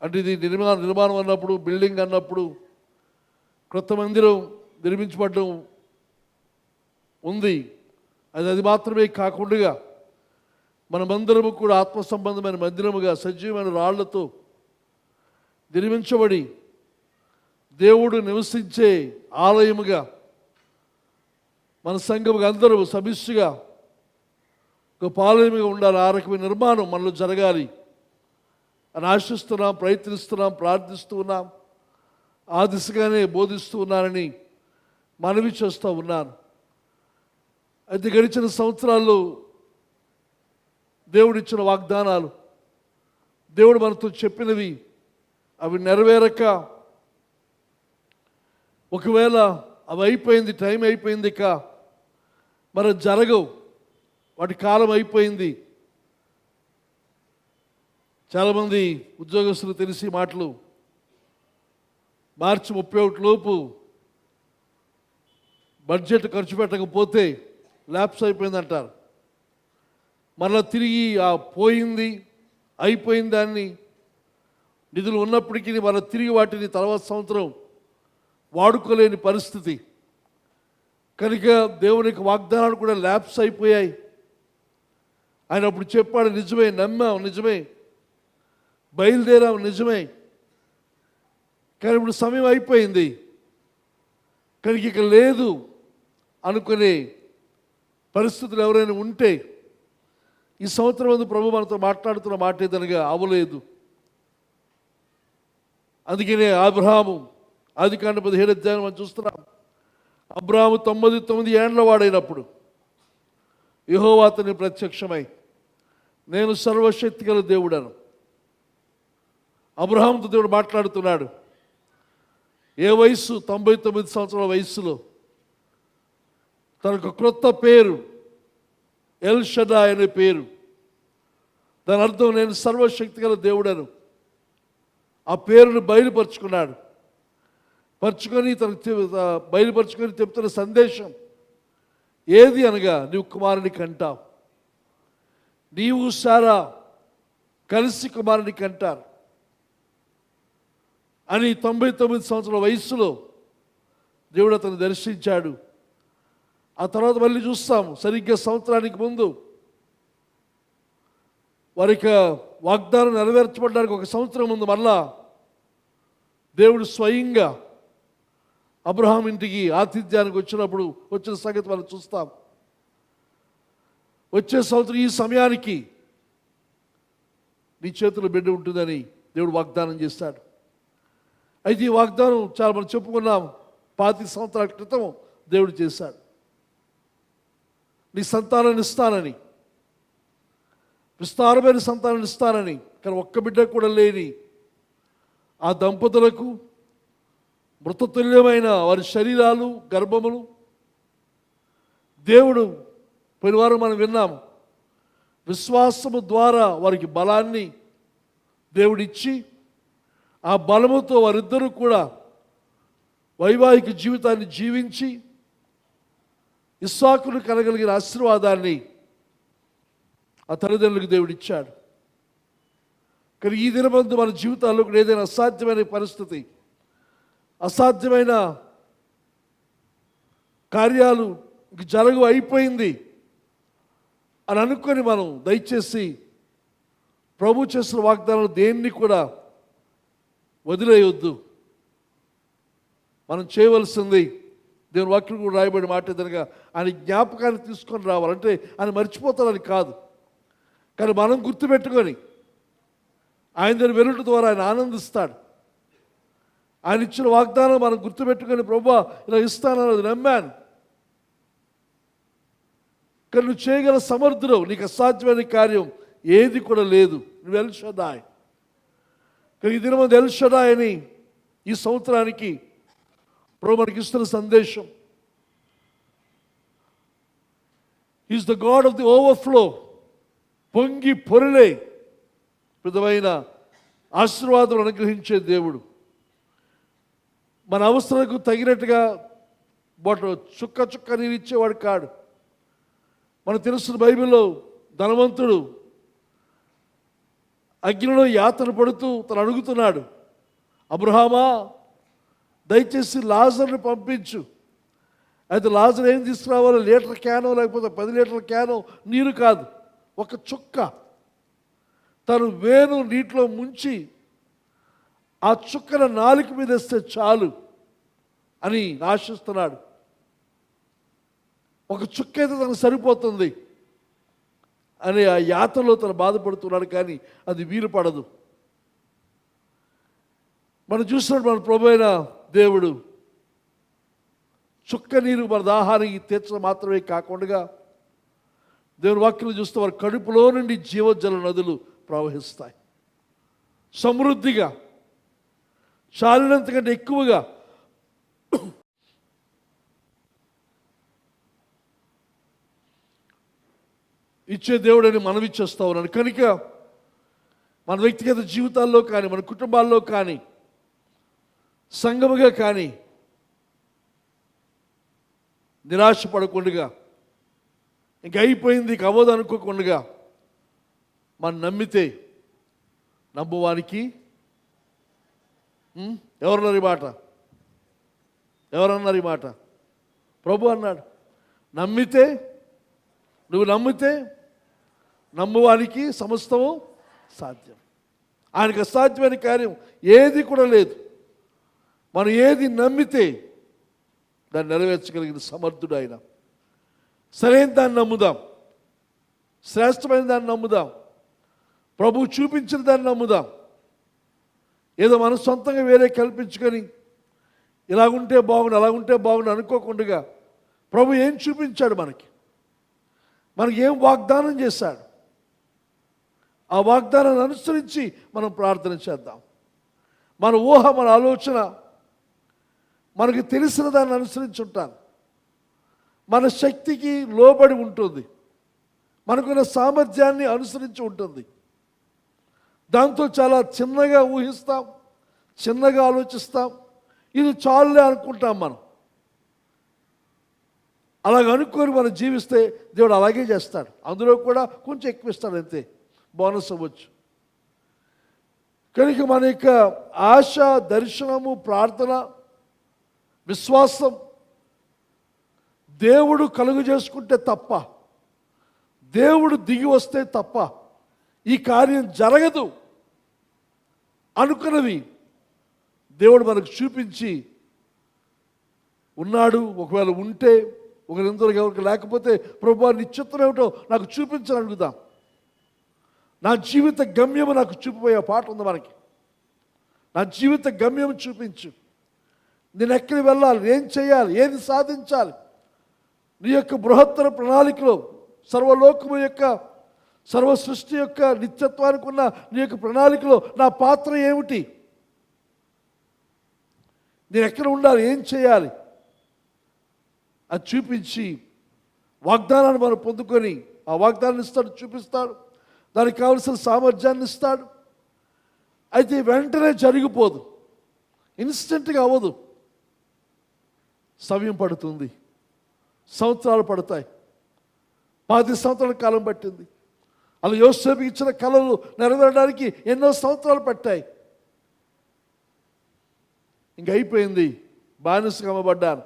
అంటే ఇది నిర్మాణం అన్నప్పుడు, బిల్డింగ్ అన్నప్పుడు, క్రొత్త మందిరం నిర్మించబడడం ఉంది. అది మాత్రమే కాకుండా మనమందరము కూడా ఆత్మ సంబంధమైన మందిరముగా సజీవమైన రాళ్లతో నిర్మించబడి దేవుడు నివసించే ఆలయముగా మన సంఘముగా అందరూ సమిష్టిగా గొప్ప ఆలయముగా ఉండాలి. ఆ రకమైన నిర్మాణం మనలో జరగాలి అని ఆశిస్తున్నాం, ప్రయత్నిస్తున్నాం, ప్రార్థిస్తూ ఉన్నాం. ఆ దిశగానే బోధిస్తూ ఉన్నానని మనవి చేస్తూ ఉన్నాను. అయితే గడిచిన సంవత్సరాల్లో దేవుడిచ్చిన వాగ్దానాలు, దేవుడు మనతో చెప్పినవి అవి నెరవేరక, ఒకవేళ అవి అయిపోయింది, టైం అయిపోయింది, ఇక మరి జరగవు, వాటి కాలం అయిపోయింది. చాలామంది ఉద్యోగస్తులు తెలిసి మాటలు, మార్చి 31 లోపు బడ్జెట్ ఖర్చు పెట్టకపోతే ల్యాప్స్ అయిపోయింది అంటారు. మరలా తిరిగి ఆ పోయింది అయిపోయింది దాన్ని నిధులు ఉన్నప్పటికీ మరలా తిరిగి వాటిని తర్వాత సంవత్సరం వాడుకోలేని పరిస్థితి. కనుక దేవునికి వాగ్దానాలు కూడా ల్యాప్స్ అయిపోయాయి. ఆయన అప్పుడు చెప్పాడు, నిజమే, నమ్మాం, నిజమే, బయలుదేరాం, నిజమే, కానీ ఇప్పుడు సమయం అయిపోయింది కనుక ఇక లేదు అనుకునే పరిస్థితులు ఎవరైనా ఉంటే, ఈ సంవత్సరం ముందు ప్రభు మనతో మాట్లాడుతున్న మాట ఏదనగా అవలేదు. అందుకనే అబ్రహాము ఆదికాండం 17 అధ్యాయం మనం చూస్తున్నాం. అబ్రహాము 99 ఏండ్ల వాడైనప్పుడు యెహోవా అతనికి ప్రత్యక్షమై, నేను సర్వశక్తి గల దేవుడను. అబ్రహాముతో దేవుడు మాట్లాడుతున్నాడు. ఏ వయసు? 99 సంవత్సరాల వయస్సులో తనకు క్రొత్త పేరు ఎల్ షడాయ్ అనే పేరు. దాని అర్థం నేను సర్వశక్తి గల దేవుడను. ఆ పేరును బయలుపరుచుకున్నాడు. బయలుపరుచుకొని చెప్తున్న సందేశం ఏది అనగా, నీవు కుమారుని కంటావు, నీవు సారా కలిసి కుమారుని కంటారు అని 99 సంవత్సరాల వయస్సులో దేవుడు అతను దర్శించాడు. ఆ తర్వాత మళ్ళీ చూస్తాము, సరిగ్గా సంవత్సరానికి ముందు వారికి వాగ్దానం నెరవేర్చబడడానికి ఒక సంవత్సరం ముందు మళ్ళా దేవుడు స్వయంగా అబ్రహాం ఇంటికి ఆతిథ్యానికి వచ్చినప్పుడు వచ్చిన సంగతి మనం చూస్తాం. వచ్చే సంవత్సరం ఈ సమయానికి నీ చేతిలో బిడ్డ ఉంటుందని దేవుడు వాగ్దానం చేస్తాడు. అయితే ఈ వాగ్దానం చాలా మనం చెప్పుకున్నాం, 25 సంవత్సరాల క్రితం దేవుడు చేశాడు. నీ సంతానాన్ని ఇస్తానని, విస్తారమైన సంతానాన్ని ఇస్తానని. కానీ ఒక్క బిడ్డ కూడా లేని ఆ దంపతులకు మృతతుల్యమైన వారి శరీరాలు, గర్భములు దేవుడు పరివారం మనం విన్నాము, విశ్వాసము ద్వారా వారికి బలాన్ని దేవుడిచ్చి, ఆ బలముతో వారిద్దరూ కూడా వైవాహిక జీవితాన్ని జీవించి ఇస్సాకును కలగలిగిన ఆశీర్వాదాన్ని ఆ తల్లిదండ్రులకు దేవుడు ఇచ్చాడు. కానీ ఈ దినమందు మన జీవితాల్లో ఏదైనా అసాధ్యమైన పరిస్థితి, అసాధ్యమైన కార్యాలు జరగవు, అయిపోయింది అని అనుకొని మనం దయచేసి ప్రభు చేసిన వాగ్దానాలు దేన్ని కూడా వదిలేయొద్దు. మనం చేయవలసింది దేవుని వాక్యం కూడా రాయబడి మాట ఏదనగా, ఆయన జ్ఞాపకాన్ని తీసుకొని రావాలంటే ఆయన మర్చిపోతాడని కాదు, కానీ మనం గుర్తుపెట్టుకొని ఆయన దగ్గర వెలుట ద్వారా ఆయన ఆనందిస్తాడు. ఆయన ఇచ్చిన వాగ్దానం మనం గుర్తుపెట్టుకొని, ప్రభువా ఇలా ఇస్తానన్నది నమ్మాను, కానీ నువ్వు చేయగల సమర్థుడు, నీకు అసాధ్యమైన కార్యం ఏది కూడా లేదు, నువ్వు ఎల్ షడాయ్. కానీ ఈ దినమంది ఎల్ షడాయ్ అని ఈ సంవత్సరానికి ప్రభు మనకి ఇస్తున్న సందేశం. Is the God of the overflow. పొంగి పొరలే విధమైన ఆశీర్వాదం అనుగ్రహించే దేవుడు. మన అవసరాలకు తగినట్టుగా చుక్క చుక్క నీరు ఇచ్చేవాడు కాడు. మనకు తెలుస్తున్న బైబిల్లో ధనవంతుడు అగ్నిలో యాతన పడుతూ తను అడుగుతున్నాడు, అబ్రహామా దయచేసి లాజర్ని పంపించు. అయితే లాజర్ ఏం తీసుకురావాలో, లీటర్ క్యానో లేకపోతే 10 లీటర్ల క్యానో నీరు కాదు, ఒక చుక్క. తను వేణు నీటిలో ముంచి ఆ చుక్కన నాలుక మీద వేస్తే చాలు అని ఆశిస్తున్నాడు. ఒక చుక్క అయితే తనకు సరిపోతుంది అని ఆ యాతనలో తను బాధపడుతున్నాడు, కానీ అది వీలు పడదు. మనం చూసినట్టు మన ప్రభు అయిన దేవుడు చుక్క నీరు మన దాహానికి తీర్చడం మాత్రమే కాకుండా, దేవుని వాక్యం చూస్తే వారి కడుపులో నుండి జీవజల నదులు ప్రవహిస్తాయి సమృద్ధిగా, చాలినంతకంటే ఎక్కువగా. ఇచ్చే దేవుడని మనం ఇచ్చేస్తా ఉన్నాను. కనుక మన వ్యక్తిగత జీవితాల్లో కానీ, మన కుటుంబాల్లో కానీ, సంఘముగా కానీ నిరాశపడకుండా, ఇంక అయిపోయింది ఇక అవ్వదు అనుకోకుండా, మనం నమ్మితే నమ్మువానికి ఎవరన్నారు ఈ మాట? ఎవరన్నారు ఈ మాట? ప్రభు అన్నాడు, నమ్మితే, నువ్వు నమ్మితే నమ్మువానికి సమస్తము సాధ్యం. ఆయనకు అసాధ్యమైన కార్యం ఏది కూడా లేదు. మనం ఏది నమ్మితే దాన్ని నెరవేర్చగలిగిన సమర్థుడు ఆయన. సరైన దాన్ని నమ్ముదాం, శ్రేష్టమైన దాన్ని నమ్ముదాం, ప్రభువు చూపించిన దాన్ని నమ్ముదాం. ఏదో మనం సొంతంగా వేరే కల్పించుకొని ఇలాగుంటే బాగుండు అలాగుంటే బాగుండు అనుకోకుండా, ప్రభు ఏం చూపించాడు మనకి ఏం వాగ్దానం చేశాడు, ఆ వాగ్దానాన్ని అనుసరించి మనం ప్రార్థన చేద్దాం. మన ఊహ, మన ఆలోచన మనకు తెలిసిన దాన్ని అనుసరించి ఉంటాను. మన శక్తికి లోబడి ఉంటుంది, మనకున్న సామర్థ్యాన్ని అనుసరించి ఉంటుంది. దాంతో చాలా చిన్నగా ఊహిస్తాం, చిన్నగా ఆలోచిస్తాం, ఇది చాలులే అనుకుంటాం. మనం అలాగ అనుకొని మనం జీవిస్తే దేవుడు అలాగే చేస్తాడు. అందులో కూడా కొంచెం ఎక్కువ ఇస్తాడు, అంతే, బోనస్ అవ్వచ్చు. కనుక మన యొక్క ఆశ, దర్శనము, ప్రార్థన, విశ్వాసం దేవుడు కలుగు చేసుకుంటే తప్ప, దేవుడు దిగి వస్తే తప్ప ఈ కార్యం జరగదు. అనుకున్నవి దేవుడు మనకు చూపించి ఉన్నాడు. ఒకవేళ ఉంటే, ఒకరిందరికి ఎవరికి లేకపోతే, ప్రభువా నీ చిత్తం ఏమిటో నాకు చూపించని అడుగుదాం. నా జీవిత గమ్యము నాకు చూపిపోయే పాట ఉంది మనకి. నా జీవిత గమ్యం చూపించు, నేను ఎక్కడికి వెళ్ళాలి, ఏం చేయాలి, ఏది సాధించాలి, నీ యొక్క బృహత్తర ప్రణాళికలో, సర్వలోకము యొక్క, సర్వ సృష్టి యొక్క నిత్యత్వానికి ఉన్న నీ యొక్క ప్రణాళికలో నా పాత్ర ఏమిటి, నేను ఎక్కడ ఉండాలి, ఏం చేయాలి, అది చూపించి వాగ్దానాన్ని మనం పొందుకొని, ఆ వాగ్దానాన్ని ఇస్తాడు, చూపిస్తాడు, దానికి కావలసిన సామర్థ్యాన్ని ఇస్తాడు. అయితే వెంటనే జరిగిపోదు, ఇన్స్టెంట్గా అవ్వదు, సమయం పడుతుంది, సంవత్సరాలు పడతాయి. 10 సంవత్సరాల కాలం పట్టింది. అలా యోసేపుకి ఇచ్చిన కళలు నెరవేరడానికి ఎన్నో సంవత్సరాలు పట్టాయి. ఇంక అయిపోయింది, బానిసగా అమ్మబడ్డాను.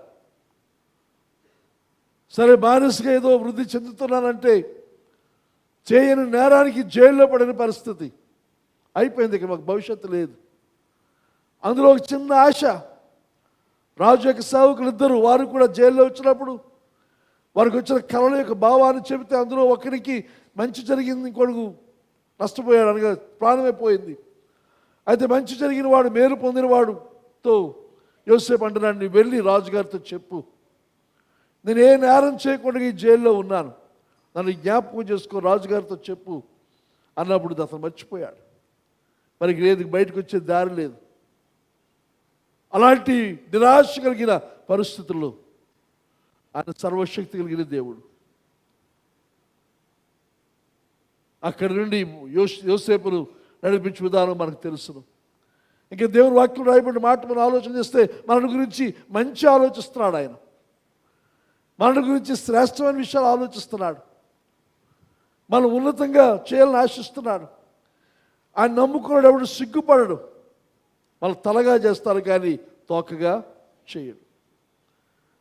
సరే, బానిసగా ఏదో వృద్ధి చెందుతున్నానంటే చేయని నేరానికి జైల్లో పడిన పరిస్థితి అయిపోయింది. ఇక మాకు భవిష్యత్తు లేదు. అందులో ఒక చిన్న ఆశ. రాజు యొక్క సేవకులు ఇద్దరు, వారు కూడా జైల్లో వచ్చినప్పుడు వారికి వచ్చిన కళల యొక్క భావాన్ని చెబితే అందులో ఒకరికి మంచి జరిగింది, ఇంకొడుకు నష్టపోయాడు, అనగా ప్రాణమైపోయింది. అయితే మంచి జరిగిన వాడు, మేలు పొందినవాడుతో యోసేపు అంటున్నాడు, నువ్వు వెళ్ళి రాజుగారితో చెప్పు, నేను ఏ నేరం చేయకుండా ఈ జైల్లో ఉన్నాను, నన్ను జ్ఞాపకం చేసుకో, రాజుగారితో చెప్పు అన్నప్పుడు అతను మర్చిపోయాడు. మరి లేదు, బయటకు వచ్చే దారి లేదు. అలాంటి నిరాశ కలిగిన పరిస్థితుల్లో ఆయన సర్వశక్తి కలిగిన దేవుడు అక్కడి నుండి యోసేపును నడిపించే విధానం మనకు తెలుసును. ఇంకా దేవుని వాక్యం రాయబడిన మాట మనం ఆలోచన చేస్తే మన గురించి మంచి ఆలోచిస్తున్నాడు. ఆయన మన గురించి శ్రేష్టమైన విషయాలు ఆలోచిస్తున్నాడు. మనం ఉన్నతంగా చేయాలని ఆశిస్తున్నాడు. ఆయన నమ్ముకున్నాడు ఎవడు సిగ్గుపడడు. వాళ్ళు తలగా చేస్తారు కానీ తోకగా చేయడు.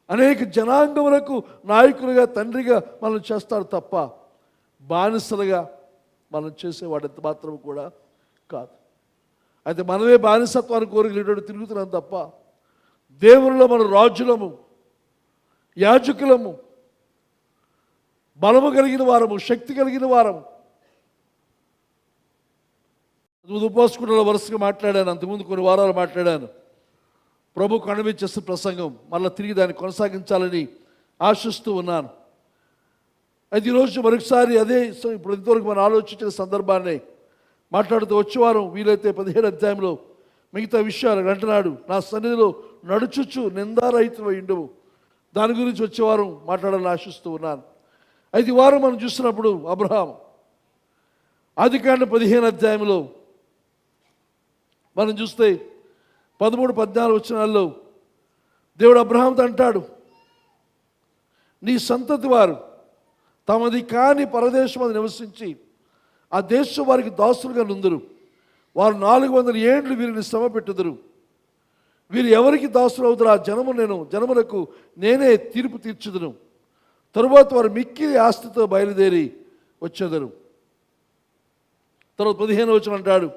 అనేక జనాంగములకు నాయకులుగా తండ్రిగా మనం చేస్తాడు తప్ప బానిసలుగా మనం చేసేవాడు ఎంత మాత్రం కూడా కాదు. అయితే మనమే బానిసత్వాన్ని కోరికలేటట్టు తిరుగుతున్నాం తప్ప దేవునిలో మనం రాజులము, యాజకులము, బలము కలిగిన వారము, శక్తి కలిగిన వారము. ఉపవాసకులలో వరుసగా మాట్లాడాను, అంతకుముందు కొన్ని వారాలు మాట్లాడాను. ప్రభుకు అనుమతించేసిన ప్రసంగం మళ్ళీ తిరిగి దాన్ని కొనసాగించాలని ఆశిస్తూ ఉన్నాను. అయితే ఈరోజు మరొకసారి అదే ఇప్పుడు ఇంతవరకు మనం ఆలోచించిన సందర్భాన్ని మాట్లాడుతూ వచ్చేవారం వీలైతే 17 అధ్యాయంలో మిగతా విషయాలు అంటున్నాడు. నా సన్నిధిలో నడుచుచు నిందారహితమై ఉండవు. దాని గురించి వచ్చేవారం మాట్లాడాలని ఆశిస్తూ ఉన్నాను. అయితే ఈ వారం మనం చూసినప్పుడు అబ్రహాం ఆదికాండం 15 అధ్యాయంలో మనం చూస్తే 13-14 వచనాల్లో దేవుడు అబ్రహాంతో అంటాడు, నీ సంతతి వారు తమది కాని పరదేశం నివసించి ఆ దేశం వారికి దాసులుగా నుందురు. వారు 400 ఏండ్లు వీరిని శ్రమ పెట్టుదురు. వీరు ఎవరికి దాసులు అవుతారు? ఆ జనములకు నేనే తీర్పు తీర్చుదును. తరువాత వారు మిక్కిలి ఆస్తితో బయలుదేరి వచ్చేదరు. తర్వాత 15వ వచనం అంటాడు,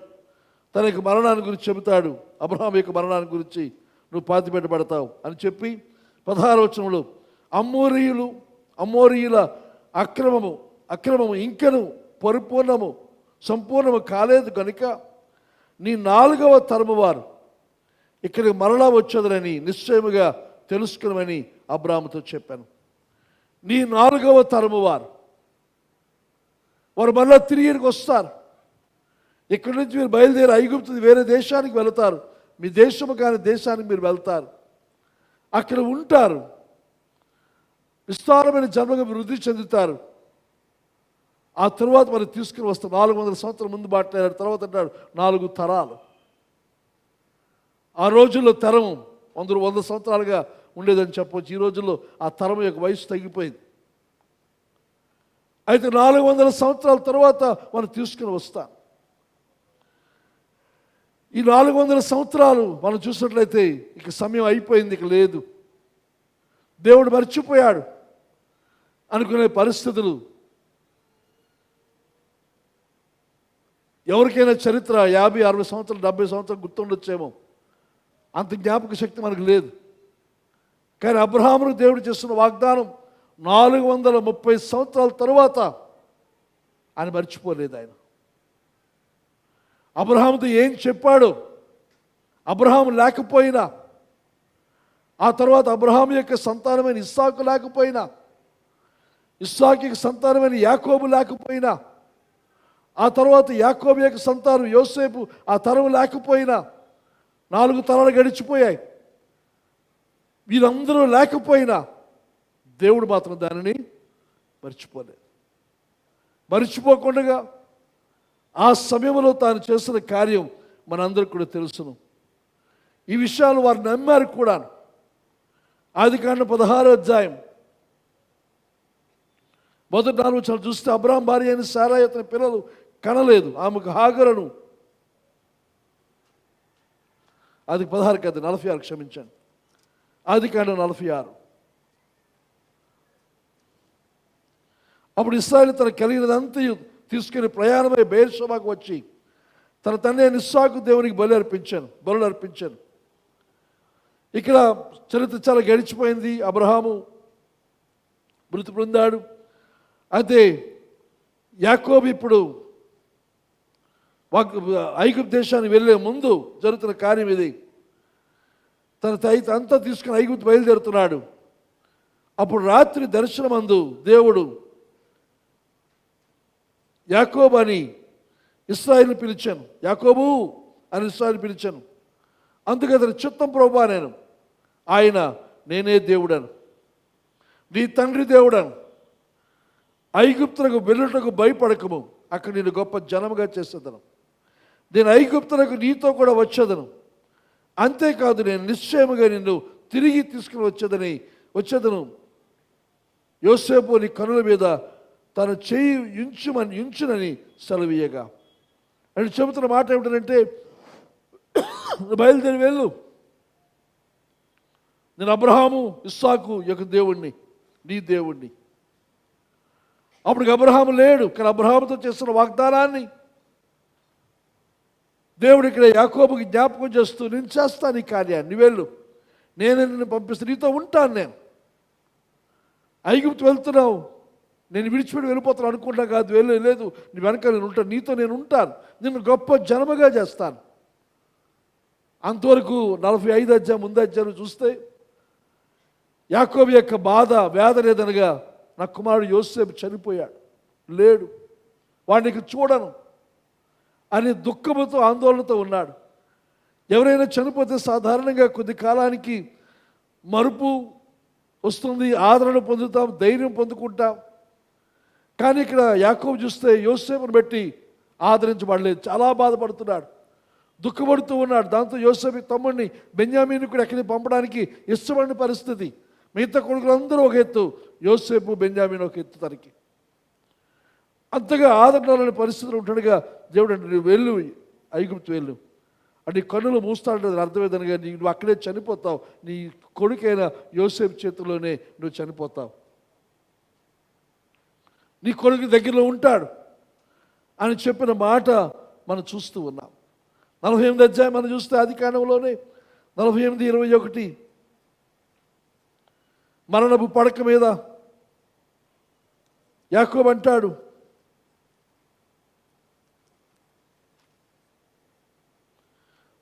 తన యొక్క మరణాన్ని గురించి చెబుతాడు. అబ్రహాం యొక్క మరణాన్ని గురించి నువ్వు పాతిపెట్టబడతావు అని చెప్పి 16వ వచనంలో అమోరీయుల అక్రమము ఇంకను సంపూర్ణము కాలేదు కనుక నీ 4వ తరము వారు ఇక్కడికి మరలా వచ్చేదరని నిశ్చయముగా తెలుసుకునమని అబ్రహాముతో చెప్పాను. నీ 4వ తరము వారు మరలా తిరిగి వస్తారు. ఇక్కడి నుంచి మీరు బయలుదేరి ఐగుప్తు వేరే దేశానికి వెళతారు. మీ దేశము కాని దేశానికి మీరు వెళ్తారు, అక్కడ ఉంటారు, విస్తారమైన జన్మగా వృద్ధి చెందుతారు. ఆ తర్వాత మరి తీసుకుని వస్తారు. 400 సంవత్సరాల ముందు మాట్లాడారు. తర్వాత అంటాడు 4 తరాలు. ఆ రోజుల్లో తరం 100 సంవత్సరాలుగా ఉండేదని చెప్పవచ్చు. ఈ రోజుల్లో ఆ తరం యొక్క వయసు తగ్గిపోయింది. అయితే 400 సంవత్సరాల తర్వాత మనం తీసుకుని వస్తాం. ఈ 400 సంవత్సరాలు మనం చూసినట్లయితే ఇక సమయం అయిపోయింది, ఇక లేదు, దేవుడు మర్చిపోయాడు అనుకునే పరిస్థితులు. ఎవరికైనా చరిత్ర 50, 60 సంవత్సరాలు, 70 సంవత్సరాలు గుర్తుండొచ్చేమో, అంత జ్ఞాపక శక్తి మనకు లేదు. కానీ అబ్రహామును దేవుడు చేస్తున్న వాగ్దానం 430 సంవత్సరాల తరువాత ఆయన మర్చిపోలేదు. ఆయన అబ్రహాముతో ఏం చెప్పాడు, అబ్రహాము లేకపోయినా, ఆ తర్వాత అబ్రహాము యొక్క సంతానమైన ఇస్సాకు లేకపోయినా, ఇస్సాకు యొక్క సంతానమైన యాకోబు లేకపోయినా, ఆ తర్వాత యాకోబు యొక్క సంతానం యోసేపు ఆ తరం లేకపోయినా 4 తరాలు గడిచిపోయాయి. వీరందరూ లేకపోయినా దేవుడు మాత్రం దానిని మర్చిపోలేదు. మర్చిపోకుండా ఆ సమయంలో తాను చేసిన కార్యం మనందరికీ కూడా తెలుసును. ఈ విషయాలు వారు నమ్మారు కూడా. ఆదికాండం 16వ అధ్యాయం మొదటి 4 వచనాలు చూస్తే అబ్రహాం భార్య అయిన సారాయి అతని పిల్లలు కనలేదు, ఆమెకు హాగరును, అది 16 కాదు 46, క్షమించండి, ఆదికాండం 46. అప్పుడు ఇశ్రాయేలు తన కలిగినదంతయు తీసుకుని ప్రయాణమై బెయేర్షెబాకు వచ్చి తన తండ్రి అయిన ఇస్సాకు దేవునికి బలు అర్పించాను. ఇక్కడ చరిత్ర చాలా గడిచిపోయింది. అబ్రహాము మృతి పొందాడు. అయితే యాకోబు ఇప్పుడు ఐగుప్తు దేశానికి వెళ్ళే ముందు జరుగుతున్న కార్యం ఇది. తన తైత అంతా తీసుకుని ఐగుప్తు బయలుదేరుతున్నాడు. అప్పుడు రాత్రి దర్శనమందు దేవుడు యాకోబు అని ఇశ్రాయేలును పిలిచాను, యాకోబు అని ఇశ్రాయేలు పిలిచాను. అందుకే అతని చిత్తం ప్రభువా నేనే దేవుడను, నీ తండ్రి దేవుడను. ఐగుప్తులకు వెళ్ళుటకు భయపడకము, అక్కడ నేను గొప్ప జనముగా చేసేదను. నేను ఐగుప్తులకు నీతో కూడా వచ్చేదను. అంతేకాదు నేను నిశ్చయముగా నిన్ను తిరిగి తీసుకుని వచ్చేదను. యోసేపు నీ కనుల మీద తను చేయి ఉంచునని సెలవీయగా, అని చెబుతున్న మాట ఏమిటంటే, బయలుదేరి వెళ్ళు, నేను అబ్రహాము ఇస్సాకు యొక్క దేవుణ్ణి, నీ దేవుణ్ణి. అప్పుడు అబ్రహాము లేడు, కానీ అబ్రహాముతో చేస్తున్న వాగ్దానాన్ని దేవుడు ఇక్కడ యాకోబుకి జ్ఞాపకం చేస్తూ, నేను చేస్తాను ఈ కార్యాన్ని, నువ్వు వెళ్ళు, నేనే నిన్ను పంపిస్తాను, నీతో ఉంటాను. నేను ఐగుప్తు వెళ్తున్నావు, నేను విడిచిపెట్టి వెళ్ళిపోతాను అనుకుంటా కాదు, లేదు, నీ వెనక నేను ఉంటాను, నీతో నేను ఉంటాను, నిన్ను గొప్ప జనముగా చేస్తాను. అంతవరకు 45 అధ్యాయం ముందు అధ్యాయం చూస్తే యాకోబు యొక్క బాధ వేదన ఏదనగా, నా కుమారుడు యోసేపు చనిపోయాడు, లేడు, వాడికి చూడను అని దుఃఖముతో ఆందోళనతో ఉన్నాడు. ఎవరైనా చనిపోతే సాధారణంగా కొద్ది కాలానికి మరుపు వస్తుంది, ఆదరణ పొందుతాం, ధైర్యం పొందుకుంటాం. కానీ ఇక్కడ యాకోబు చూస్తే యోసేపును బట్టి ఆదరించబడలేదు, చాలా బాధపడుతున్నాడు, దుఃఖపడుతూ ఉన్నాడు. దాంతో యోసేపు తమ్ముడిని బెన్యామీను కూడా ఎక్కడికి పంపడానికి ఇష్టపడిన పరిస్థితి. మిగతా కొడుకులందరూ ఒక ఎత్తు, యోసేపు బెన్యామీను ఒక ఎత్తు. తనకి అంతగా ఆదరణలోని పరిస్థితులు ఉంటుండగా దేవుడు అంటే, నువ్వు వెళ్ళు, ఐగుప్తు వెళ్ళు, అంటే కన్నులు మూస్తాడు, అర్థమేదనగా నువ్వు అక్కడే చనిపోతావు, నీ కొడుకైన యోసేపు చేతిలోనే నువ్వు చనిపోతావు, నీ కొడుకు దగ్గరలో ఉంటాడు అని చెప్పిన మాట మనం చూస్తూ ఉన్నాం. 48 అధ్యాయం మనం చూస్తే ఆదికాండంలోనే 48:21 మరణపు పడక మీద యాకోబు అంటాడు,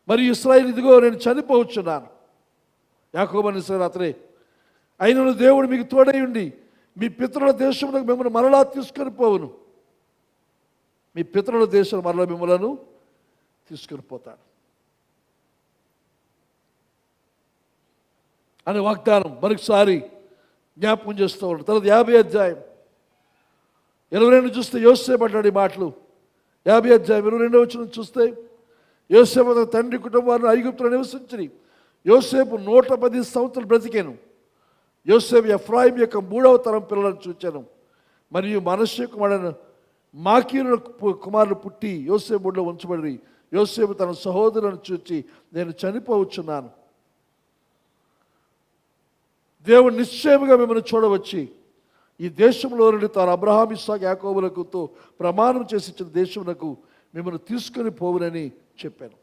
మరి ఇశ్రాయేలు, ఇదిగో నేను చనిపోవచ్చున్నాను. యాకోబు అని ఇశ్రాయేలు అతనే, అయినను దేవుడు మీకు తోడై ఉండి మీ పితరుల దేశంలో మిమ్మల్ని మరలా తీసుకొని పోవును, మీ పితరుల దేశం మరలా మిమ్మలను తీసుకొని పోతాడు అనే వాగ్దానం మరొకసారి జ్ఞాపకం చేస్తూ ఉంటాడు. తర్వాత 50 అధ్యాయం 22 చూస్తే యోసేపు అంటాడు ఈ మాటలు. 50 అధ్యాయం 22 వచనం చూస్తే, యోసేపు తన తండ్రి కుటుంబాన్ని ఐగుప్తులో నివసించి యోసేపు 110 సంవత్సరాలు బ్రతికాను. యోసేపు ఎఫ్రాయిం యొక్క 3వ తరం పిల్లలను చూచాను. మరియు మనష్షే కుమారుడైన మాకీరు కుమారులు పుట్టి యోసేపు ఒడిలో ఉంచబడి, యోసేపు తన సహోదరులను చూచి, నేను చనిపోవచ్చున్నాను, దేవుడు నిశ్చయముగా మిమ్మల్ని చూడవచ్చి ఈ దేశంలో నుండి తాను అబ్రహాము ఇస్సాకు యాకోబులకుతో ప్రమాణం చేసి ఇచ్చిన దేశమునకు మిమ్మల్ని తీసుకొని పోవునని చెప్పాను.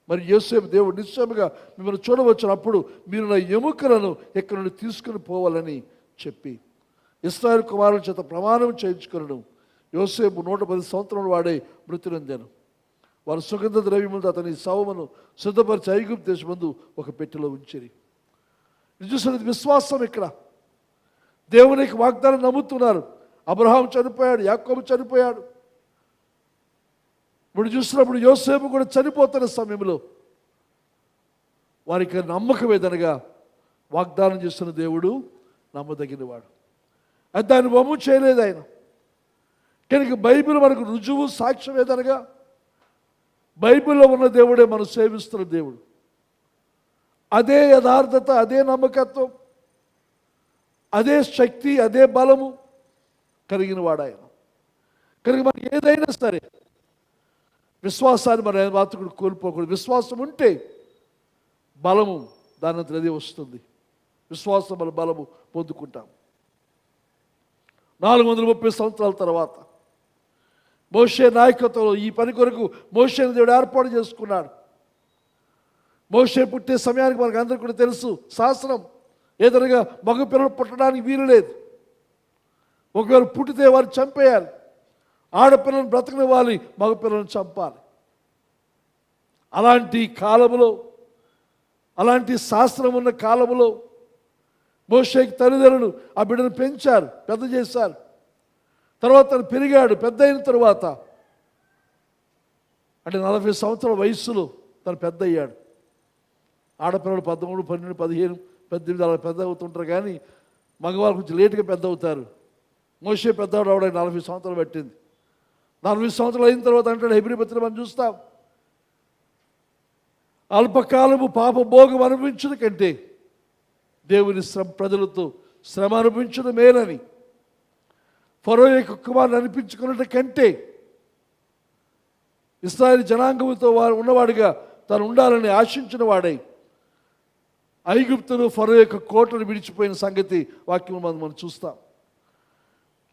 మరి యోసేపు, దేవుడు నిశ్చయముగా మిమ్మల్ని చూడవచ్చు, అప్పుడు మీరు నా ఎముకలను ఎక్కడి నుండి తీసుకుని పోవాలని చెప్పి ఇశ్రాయేలు కుమారుల చేత ప్రమాణం చేయించుకున్నాను. యోసేపు 110 సంవత్సరాల వాడే మృతి నొందాను. వారు సుగంధ ద్రవ్యములతో అతని శవమును సిద్ధపరిచి ఐగుప్తు దేశమందు ఒక పెట్టెలో ఉంచిరి. చూసినది విశ్వాసం. ఇక్కడ దేవునికి వాగ్దానం నమ్ముతున్నారు. అబ్రహాం చనిపోయాడు, యాకోబు చనిపోయాడు. ఇప్పుడు చూసినప్పుడు యోసేపు కూడా చనిపోతున్న సమయంలో వారికి నమ్మకం ఏదనగా, వాగ్దానం చేస్తున్న దేవుడు నమ్మదగినవాడు, అది దాన్ని వమ్ము చేయలేదు ఆయన. కనుక బైబిల్ మనకు రుజువు, సాక్ష్యం ఏదనగా, బైబిల్లో ఉన్న దేవుడే మనం సేవిస్తున్న దేవుడు. అదే యథార్థత, అదే నమ్మకత్వం, అదే శక్తి, అదే బలము కలిగిన వాడు ఆయన. కనుక మనకి ఏదైనా సరే విశ్వాసాన్ని మన మాత్రం కోల్పోకూడదు. విశ్వాసం ఉంటే బలము దానంతట అదే వస్తుంది. విశ్వాసం మన బలము పొందుకుంటాం. 430 సంవత్సరాల తర్వాత మోషే నాయకత్వంలో ఈ పని కొరకు మోషేని దేవుడు ఏర్పాటు చేసుకున్నాడు. మోషే పుట్టే సమయానికి మనకు అందరికీ కూడా తెలుసు, శాస్త్రం ఏదనగా మగ పిల్లలు పుట్టడానికి వీలు లేదు. ఒకవేళ పుట్టితే వారు చంపేయాలి, ఆడపిల్లలను బ్రతకనివ్వాలి, మగ పిల్లలను చంపాలి. అలాంటి కాలంలో, అలాంటి శాస్త్రం ఉన్న కాలంలో మోషేకి తల్లిదండ్రులు ఆ బిడ్డను పెంచారు, పెద్ద చేశారు. తర్వాత తను పెరిగాడు, పెద్ద అయిన తర్వాత అంటే 40 సంవత్సరాల వయస్సులో తను పెద్ద అయ్యాడు. ఆడపిల్లలు 13, 12, 15, 18 అలా పెద్ద అవుతుంటారు, కానీ మగవాళ్ళు కొంచెం లేటుగా పెద్ద అవుతారు. మోషే పెద్దవాడు అవడానికి 40 సంవత్సరాలు పట్టింది. 40 సంవత్సరాలు అయిన తర్వాత అంటాడు, హెబ్రీ పత్రికలో మనం చూస్తాం, అల్పకాలము పాప భోగం అనుభవించడం కంటే దేవుని ప్రజలతో శ్రమ అనుభవించడం మేలని, ఫరో యొక్క కుమారుని అనిపించుకున్నట్టు కంటే ఇశ్రాయేలు జనాంగముతో ఉన్నవాడిగా తను ఉండాలని ఆశించిన వాడై ఐగుప్తును ఫరో యొక్క కోటను విడిచిపోయిన సంగతి వాక్యం మనం చూస్తాం.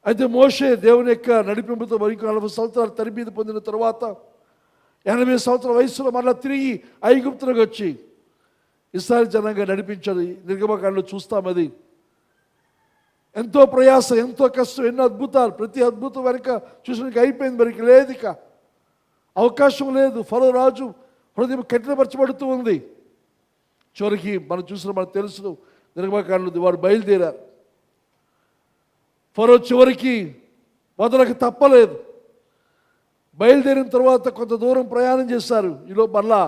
అయితే మోషే దేవుని యొక్క నడిపింపుతో మరి 40 సంవత్సరాలు తరబీదు పొందిన తర్వాత 80 సంవత్సరాల వయసులో మళ్ళీ తిరిగి ఐగుప్తులకు వచ్చి ఇశ్రాయేలు జనాంగా నడిపించాడు. నిర్గమకాండలో చూస్తాం. అది ఎంతో ప్రయాస, ఎంతో కష్టం, ఎన్నో అద్భుతాలు. ప్రతి అద్భుతం వెనక చూసినాక అయిపోయింది, మరికి లేదు, ఇక అవకాశం లేదు. ఫరో రాజు హృదయం కఠినపరచబడుతూ ఉంది. చివరికి మనకు తెలుసు నిర్గమకాండలో వారు బయలుదేరారు. ఫరో చివరికి వదలకు తప్పలేదు. బయలుదేరిన తర్వాత కొంత దూరం ప్రయాణం చేశారు. ఈలో మళ్ళా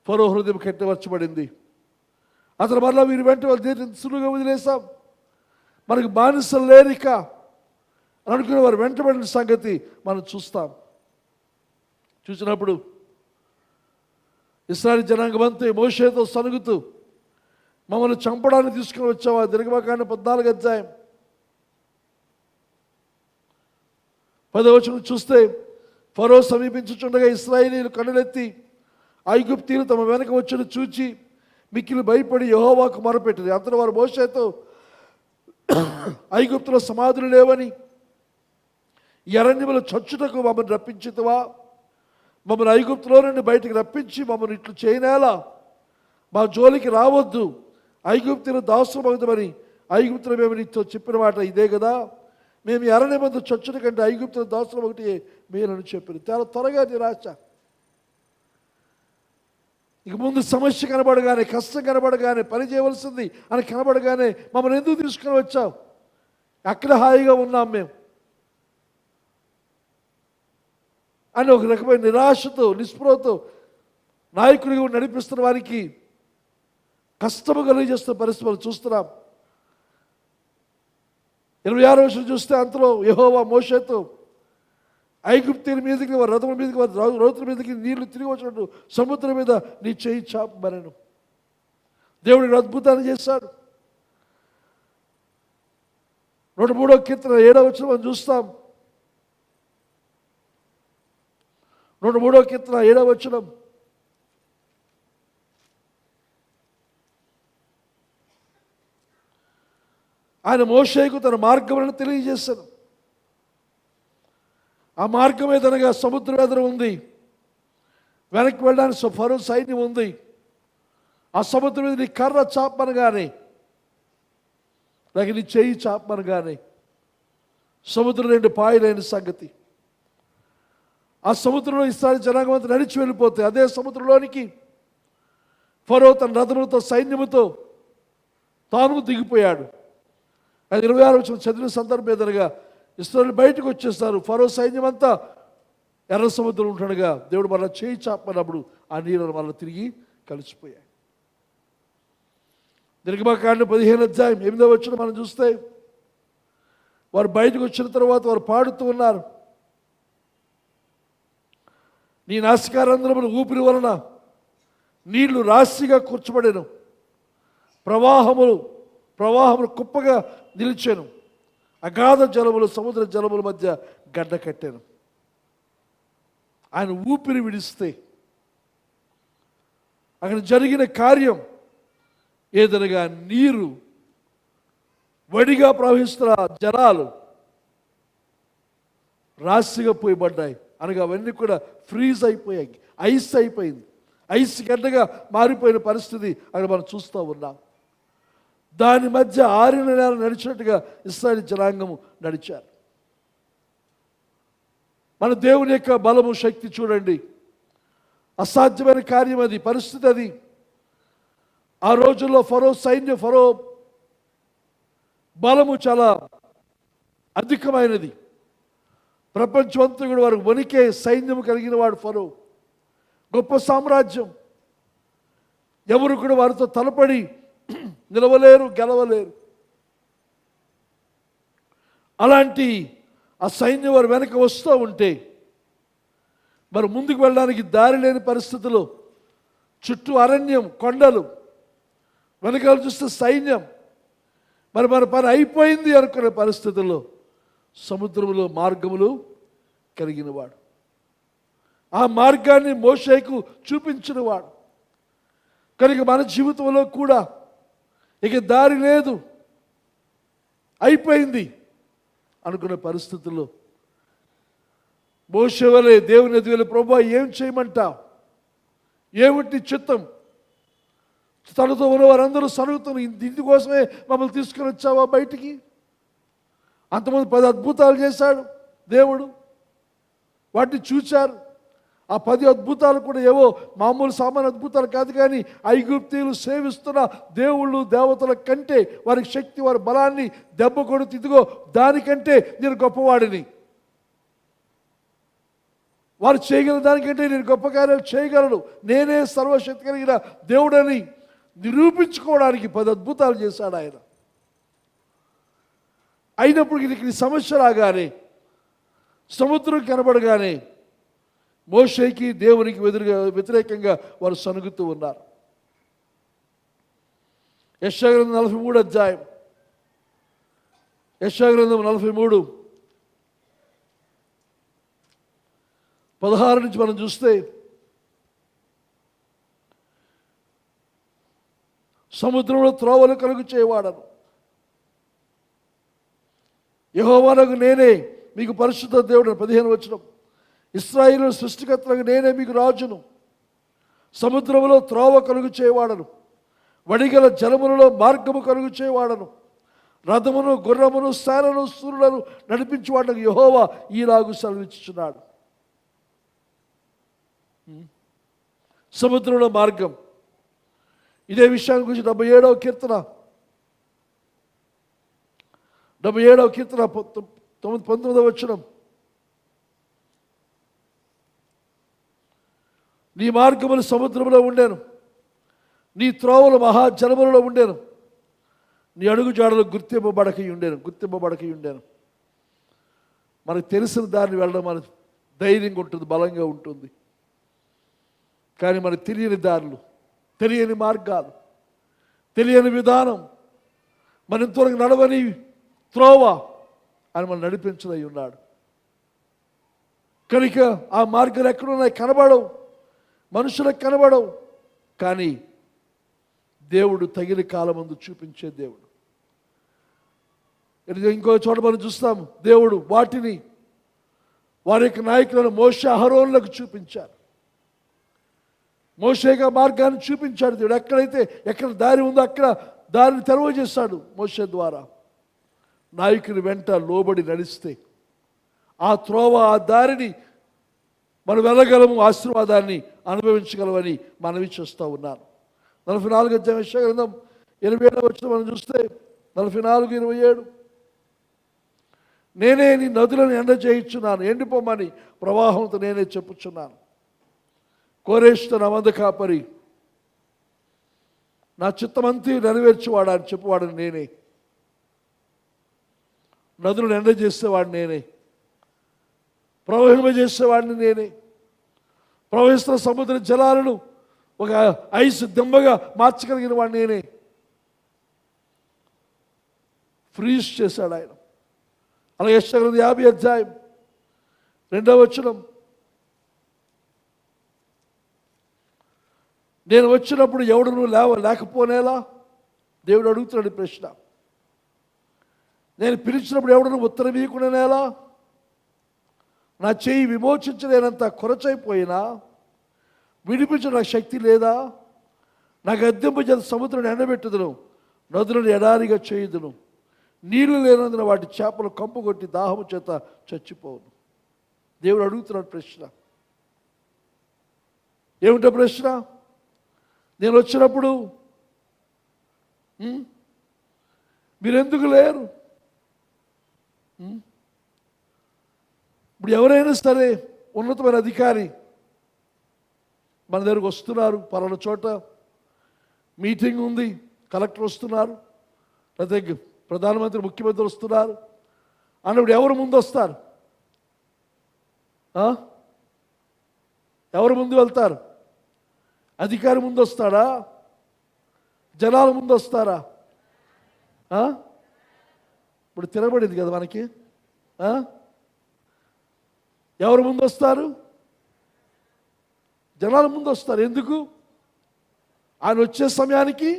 ఫరో హృదయం కఠినపరచబడింది. అతను మళ్ళా వీరు వెంట సులువుగా వదిలేసాం, మనకు బానిసలు లేరిక అని అనుకునే వారు వెంటబడిన సంగతి మనం చూస్తాం. చూసినప్పుడు ఇశ్రాయేలు జనాంగం అంతా మోషేతో సనుగుతూ మమ్మల్ని చంపడానికి తీసుకుని వచ్చావా? నిర్గమకాండ 14 అధ్యాయం 10వ వచనం చూస్తే, ఫరో సమీపించుచుండగా ఇశ్రాయేలీయులు కన్నులెత్తి ఐగుప్తీయులు తమ వెనక వచ్చి చూచి మిక్కిలి భయపడి యెహోవాకు మొరపెట్టిరి. అంతలో వారు మోషేతో, ఐగుప్తులో సమాధులు లేవని ఈ అరణ్యములో చచ్చుటకు మమ్మల్ని రప్పించితివా? మమ్మల్ని ఐగుప్తులో నుండి బయటికి రప్పించి మమ్మల్ని ఇట్లు చేయనేలా? మా జోలికి రావద్దు, ఐగుప్తులు దాసులమవుతామని ఐగుప్తులు మేము నీతో చెప్పిన మాట ఇదే కదా. మేము ఈ అరణ్యమందు చచ్చుట కంటే ఐగుప్తుల దాసులం ఒకటి మేలని చెప్పారు. చాలా త్వరగా నిరాశ. ఇక ముందు సమస్య కనబడగానే, కష్టం కనబడగానే, పని చేయవలసింది అని కనబడగానే మమ్మల్ని ఎందుకు తీసుకుని వచ్చావు? అక్కడ హాయిగా ఉన్నాం మేము అని ఒక రకమైన నిరాశతో, నిస్పృహతో నాయకుడిగా నడిపిస్తున్న వారికి కష్టము కలిగజేస్తున్న పరిస్థితులు చూస్తున్నాం. 26వ వచనం చూస్తే, అంతలో యెహోవా మోషేతో, ఐగుప్తీయుల మీదకి, వారి రథముల మీదకి, వారి రౌతుల మీదకి నీళ్లు తిరిగి వచ్చినట్టు సముద్రం మీద నీ చేయి చాపమనెను. దేవుడు అద్భుతాన్ని చేశాడు. 103వ కీర్తన 7వ వచనం మనం చూస్తాం. 103వ కీర్తన 7వ వచనం, ఆయన మోషేకు తన మార్గములను తెలియజేశాను. ఆ మార్గం ఏదనగా సముద్రం ఎదురు ఉంది, వెనక్కి వెళ్ళడానికి ఫరో సైన్యం ఉంది. ఆ సముద్రం మీద నీ కర్ర చాపనగానే, లేక నీ చెయ్యి చాపనగానే సముద్రం 2 పాయలైన సంగతి. ఆ సముద్రంలో ఇశ్రాయేలు జనాంగం అంతా నడిచి వెళ్ళిపోతే, అదే సముద్రంలోనికి ఫరో తన రథములతో సైన్యముతో తాను దిగిపోయాడు. అది 26వ వచనం చదివిన సందర్భం ఏదనగా ఇశ్రాయేలు బయటకు వచ్చేస్తారు. ఫరో సైన్యం అంతా ఎర్ర సముద్రం ఉంటుండగా దేవుడు మళ్ళీ చేయి చాపనప్పుడు ఆ నీళ్ళను మళ్ళీ తిరిగి కలిసిపోయాయి. నిర్గమకాండ 15వ అధ్యాయం 8వ వచనం మనం చూస్తే, వారు బయటకు వచ్చిన తర్వాత వారు పాడుతూ ఉన్నారు. నీ నాసికారంధ్రములు ఊపిరి వలన నీళ్లు రాశిగా కూర్చబడెను, ప్రవాహములు కుప్పగా నిలిచాను, అగాధ జలములు సముద్ర జలముల మధ్య గడ్డ కట్టాను. ఆయన ఊపిరి విడిస్తే అక్కడ జరిగిన కార్యం ఏదనగా నీరు వడిగా ప్రవహిస్తున్న జలాలు రాశిగా పోయబడ్డాయి. అనగా అవన్నీ కూడా ఫ్రీజ్ అయిపోయాయి, ఐస్ అయిపోయింది, ఐస్ గడ్డగా మారిపోయిన పరిస్థితి అక్కడ మనం చూస్తూ ఉన్నాం. దాని మధ్య 6 నెలలు నడిచినట్టుగా ఇశ్రాయేలు జనాంగము నడిచారు. మన దేవుని యొక్క బలము, శక్తి చూడండి. అసాధ్యమైన కార్యం అది, పరిస్థితి అది. ఆ రోజుల్లో ఫరో సైన్యం, ఫరో బలము చాలా అధికమైనది. ప్రపంచమంతా కూడా వారికి వణికే సైన్యం కలిగిన వాడు ఫరో. గొప్ప సామ్రాజ్యం. ఎవరు కూడా వారితో తలపడి నిలవలేరు, గెలవలేరు. అలాంటి ఆ సైన్యం వారు వెనక వస్తూ ఉంటే మరి ముందుకు వెళ్ళడానికి దారి లేని పరిస్థితుల్లో, చుట్టూ అరణ్యం, కొండలు, వెనకాల చూస్తే సైన్యం, మరి మన పని అయిపోయింది అనుకునే పరిస్థితుల్లో సముద్రంలో మార్గములు కలిగినవాడు. ఆ మార్గాన్ని మోషేకు చూపించిన వాడు. కనుక మన జీవితంలో కూడా ఇక దారి లేదు, అయిపోయింది అనుకున్న పరిస్థితుల్లో మోషే వలె దేవుని ఎదుగు వెళ్ళి, ప్రభువా ఏం చేయమంటావు, ఏమిటి చిత్తం, తనతో ఉన్న వారందరూ సరుగుతున్న ఇందుకోసమే మమ్మల్ని తీసుకుని వచ్చావా బయటికి? అంతమంది 10 అద్భుతాలు చేశాడు దేవుడు, వాటిని చూశారు. ఆ 10 అద్భుతాలు కూడా ఏవో మామూలు సామాన్య అద్భుతాలు కాదు, కానీ ఐగుప్తీయులు సేవిస్తున్న దేవుళ్ళు దేవతల కంటే వారికి శక్తి, వారి బలాన్ని దెబ్బ కొడుతూ, ఇదిగో దానికంటే నేను గొప్పవాడిని, వారు చేయగలిగిన దానికంటే నేను గొప్ప కార్యాలు చేయగలను, నేనే సర్వశక్తి కలిగిన దేవుడని నిరూపించుకోవడానికి 10 అద్భుతాలు చేశాడు ఆయన. అయినప్పుడు ఇది సమస్య రాగానే, సముద్రం కనబడగానే మోషేకి దేవునికి వ్యతిరేకంగా వారు సనుగుతూ ఉన్నారు. యెషయా గ్రంథం 43 అధ్యాయం, యెషయా గ్రంథం 43 16 నుంచి మనం చూస్తే, సముద్రంలో త్రోవలు కలుగు చేయవాడను, యెహోవానగు నేనే మీకు పరిశుద్ధ దేవుడు. 15 వచనం, ఇశ్రాయేలు సృష్టికర్తలకు నేనే మీకు రాజును, సముద్రములో త్రోవ కలుగు చేయవాడను, వడిగల జలములలో మార్గము కలుగు చేయవాడను, రథమును గుర్రమును సేనను సూర్యులను నడిపించేవాడకు యెహోవా ఈలాగు సెలవిచ్చుచున్నాడు. సముద్రంలో మార్గం. ఇదే విషయాన్ని గురించి 77వ కీర్తన 19వ వచనం, నీ మార్గములు సముద్రంలో ఉండేను, నీ త్రోవలు మహాజలములలో ఉండేను, నీ అడుగు జాడలు గుర్తింపబడకై ఉండేను. మనకు తెలిసిన దాన్ని వెళ్ళడం మనకు ధైర్యంగా ఉంటుంది, బలంగా ఉంటుంది. కానీ మనకు తెలియని దారులు, తెలియని మార్గాలు, తెలియని విధానం, మన ఇంతవరకు నడవని త్రోవ అని మనం నడిపించడై ఉన్నాడు. కనుక ఆ మార్గాలు ఎక్కడున్నాయి కనబడవు, మనుషులకు కనబడవు, కానీ దేవుడు తగిన కాలమందు చూపించే దేవుడు. ఇంకో చోట మనం చూస్తాము, దేవుడు వాటిని వారి యొక్క నాయకులను మోషే అహరోనులకు చూపించారు. మోషేగా మార్గాన్ని చూపించాడు దేవుడు. ఎక్కడ దారి ఉందో అక్కడ దారిని తెరవజేస్తాడు మోషే ద్వారా. నాయకుని వెంట లోబడి నడిస్తే ఆ త్రోవ, ఆ దారిని మనం వెళ్ళగలము, ఆశీర్వాదాన్ని అనుభవించగలమని మనవి చేస్తూ ఉన్నాను. 44 అధ్యాయం యెషయా గ్రంథం 27వ వచనం మనం చూస్తే, 44:27, నేనే నీ నదులను ఎండ చేయించున్నాను, ఎండిపోమని ప్రవాహంతో నేనే చెప్పుచున్నాను. కోరేష్తో నా మంద కాపరి, నా చిత్తమంతి నెరవేర్చేవాడా అని చెప్పువాడని నేనే. నదులను ఎండ చేసేవాడిని నేనే, ప్రవహింపజేసేవాడిని నేనే. ప్రవహిస్తున్న సముద్ర జలాలను ఒక ఐస్ దెమ్మగా మార్చగలిగిన వాడిని నేనే. ఫ్రీజ్ చేశాడు ఆయన. అలాగే యెషయా గ్రంథం 50 అధ్యాయం 2వ వచనం, నేను వచ్చినప్పుడు ఎవడును లేకపోనేలా దేవుడు అడుగుతున్నాడు ప్రశ్న. నేను పిలిచినప్పుడు ఎవడును ఉత్తరం ఇవ్వకుండానేలా, నా చేయి విమోచించలేనంత కొరచైపోయినా విడిపించడం నాకు శక్తి లేదా? నాకు అద్దెంపు చేత సముద్రం ఎండబెట్టుదును, నదులను ఎడారిగా చేయుదును, నీళ్లు లేనందున వాటి చేపలు కంపు కొట్టి దాహము చేత చచ్చిపోవును. దేవుడు అడుగుతున్నాడు ప్రశ్న. ఏమిటో ప్రశ్న? నేను వచ్చినప్పుడు మీరెందుకు లేరు? ఇప్పుడు ఎవరైనా సరే ఉన్నతమైన అధికారి మన దగ్గరకు వస్తున్నారు, పలానా చోట మీటింగ్ ఉంది, కలెక్టర్ వస్తున్నారు, లేకపోతే ప్రధానమంత్రి ముఖ్యమంత్రి వస్తున్నారు అన్నప్పుడు ఎవరు ముందు వస్తారు? ఎవరు ముందు వెళ్తారు? అధికారి ముందు వస్తాడా? జనాల ముందు వస్తారా? ఇప్పుడు తిరగబడింది కదా మనకి. ఎవరు ముందు వస్తారు? జనాల ముందు వస్తారు. ఎందుకు? ఆయన వచ్చే సమయానికి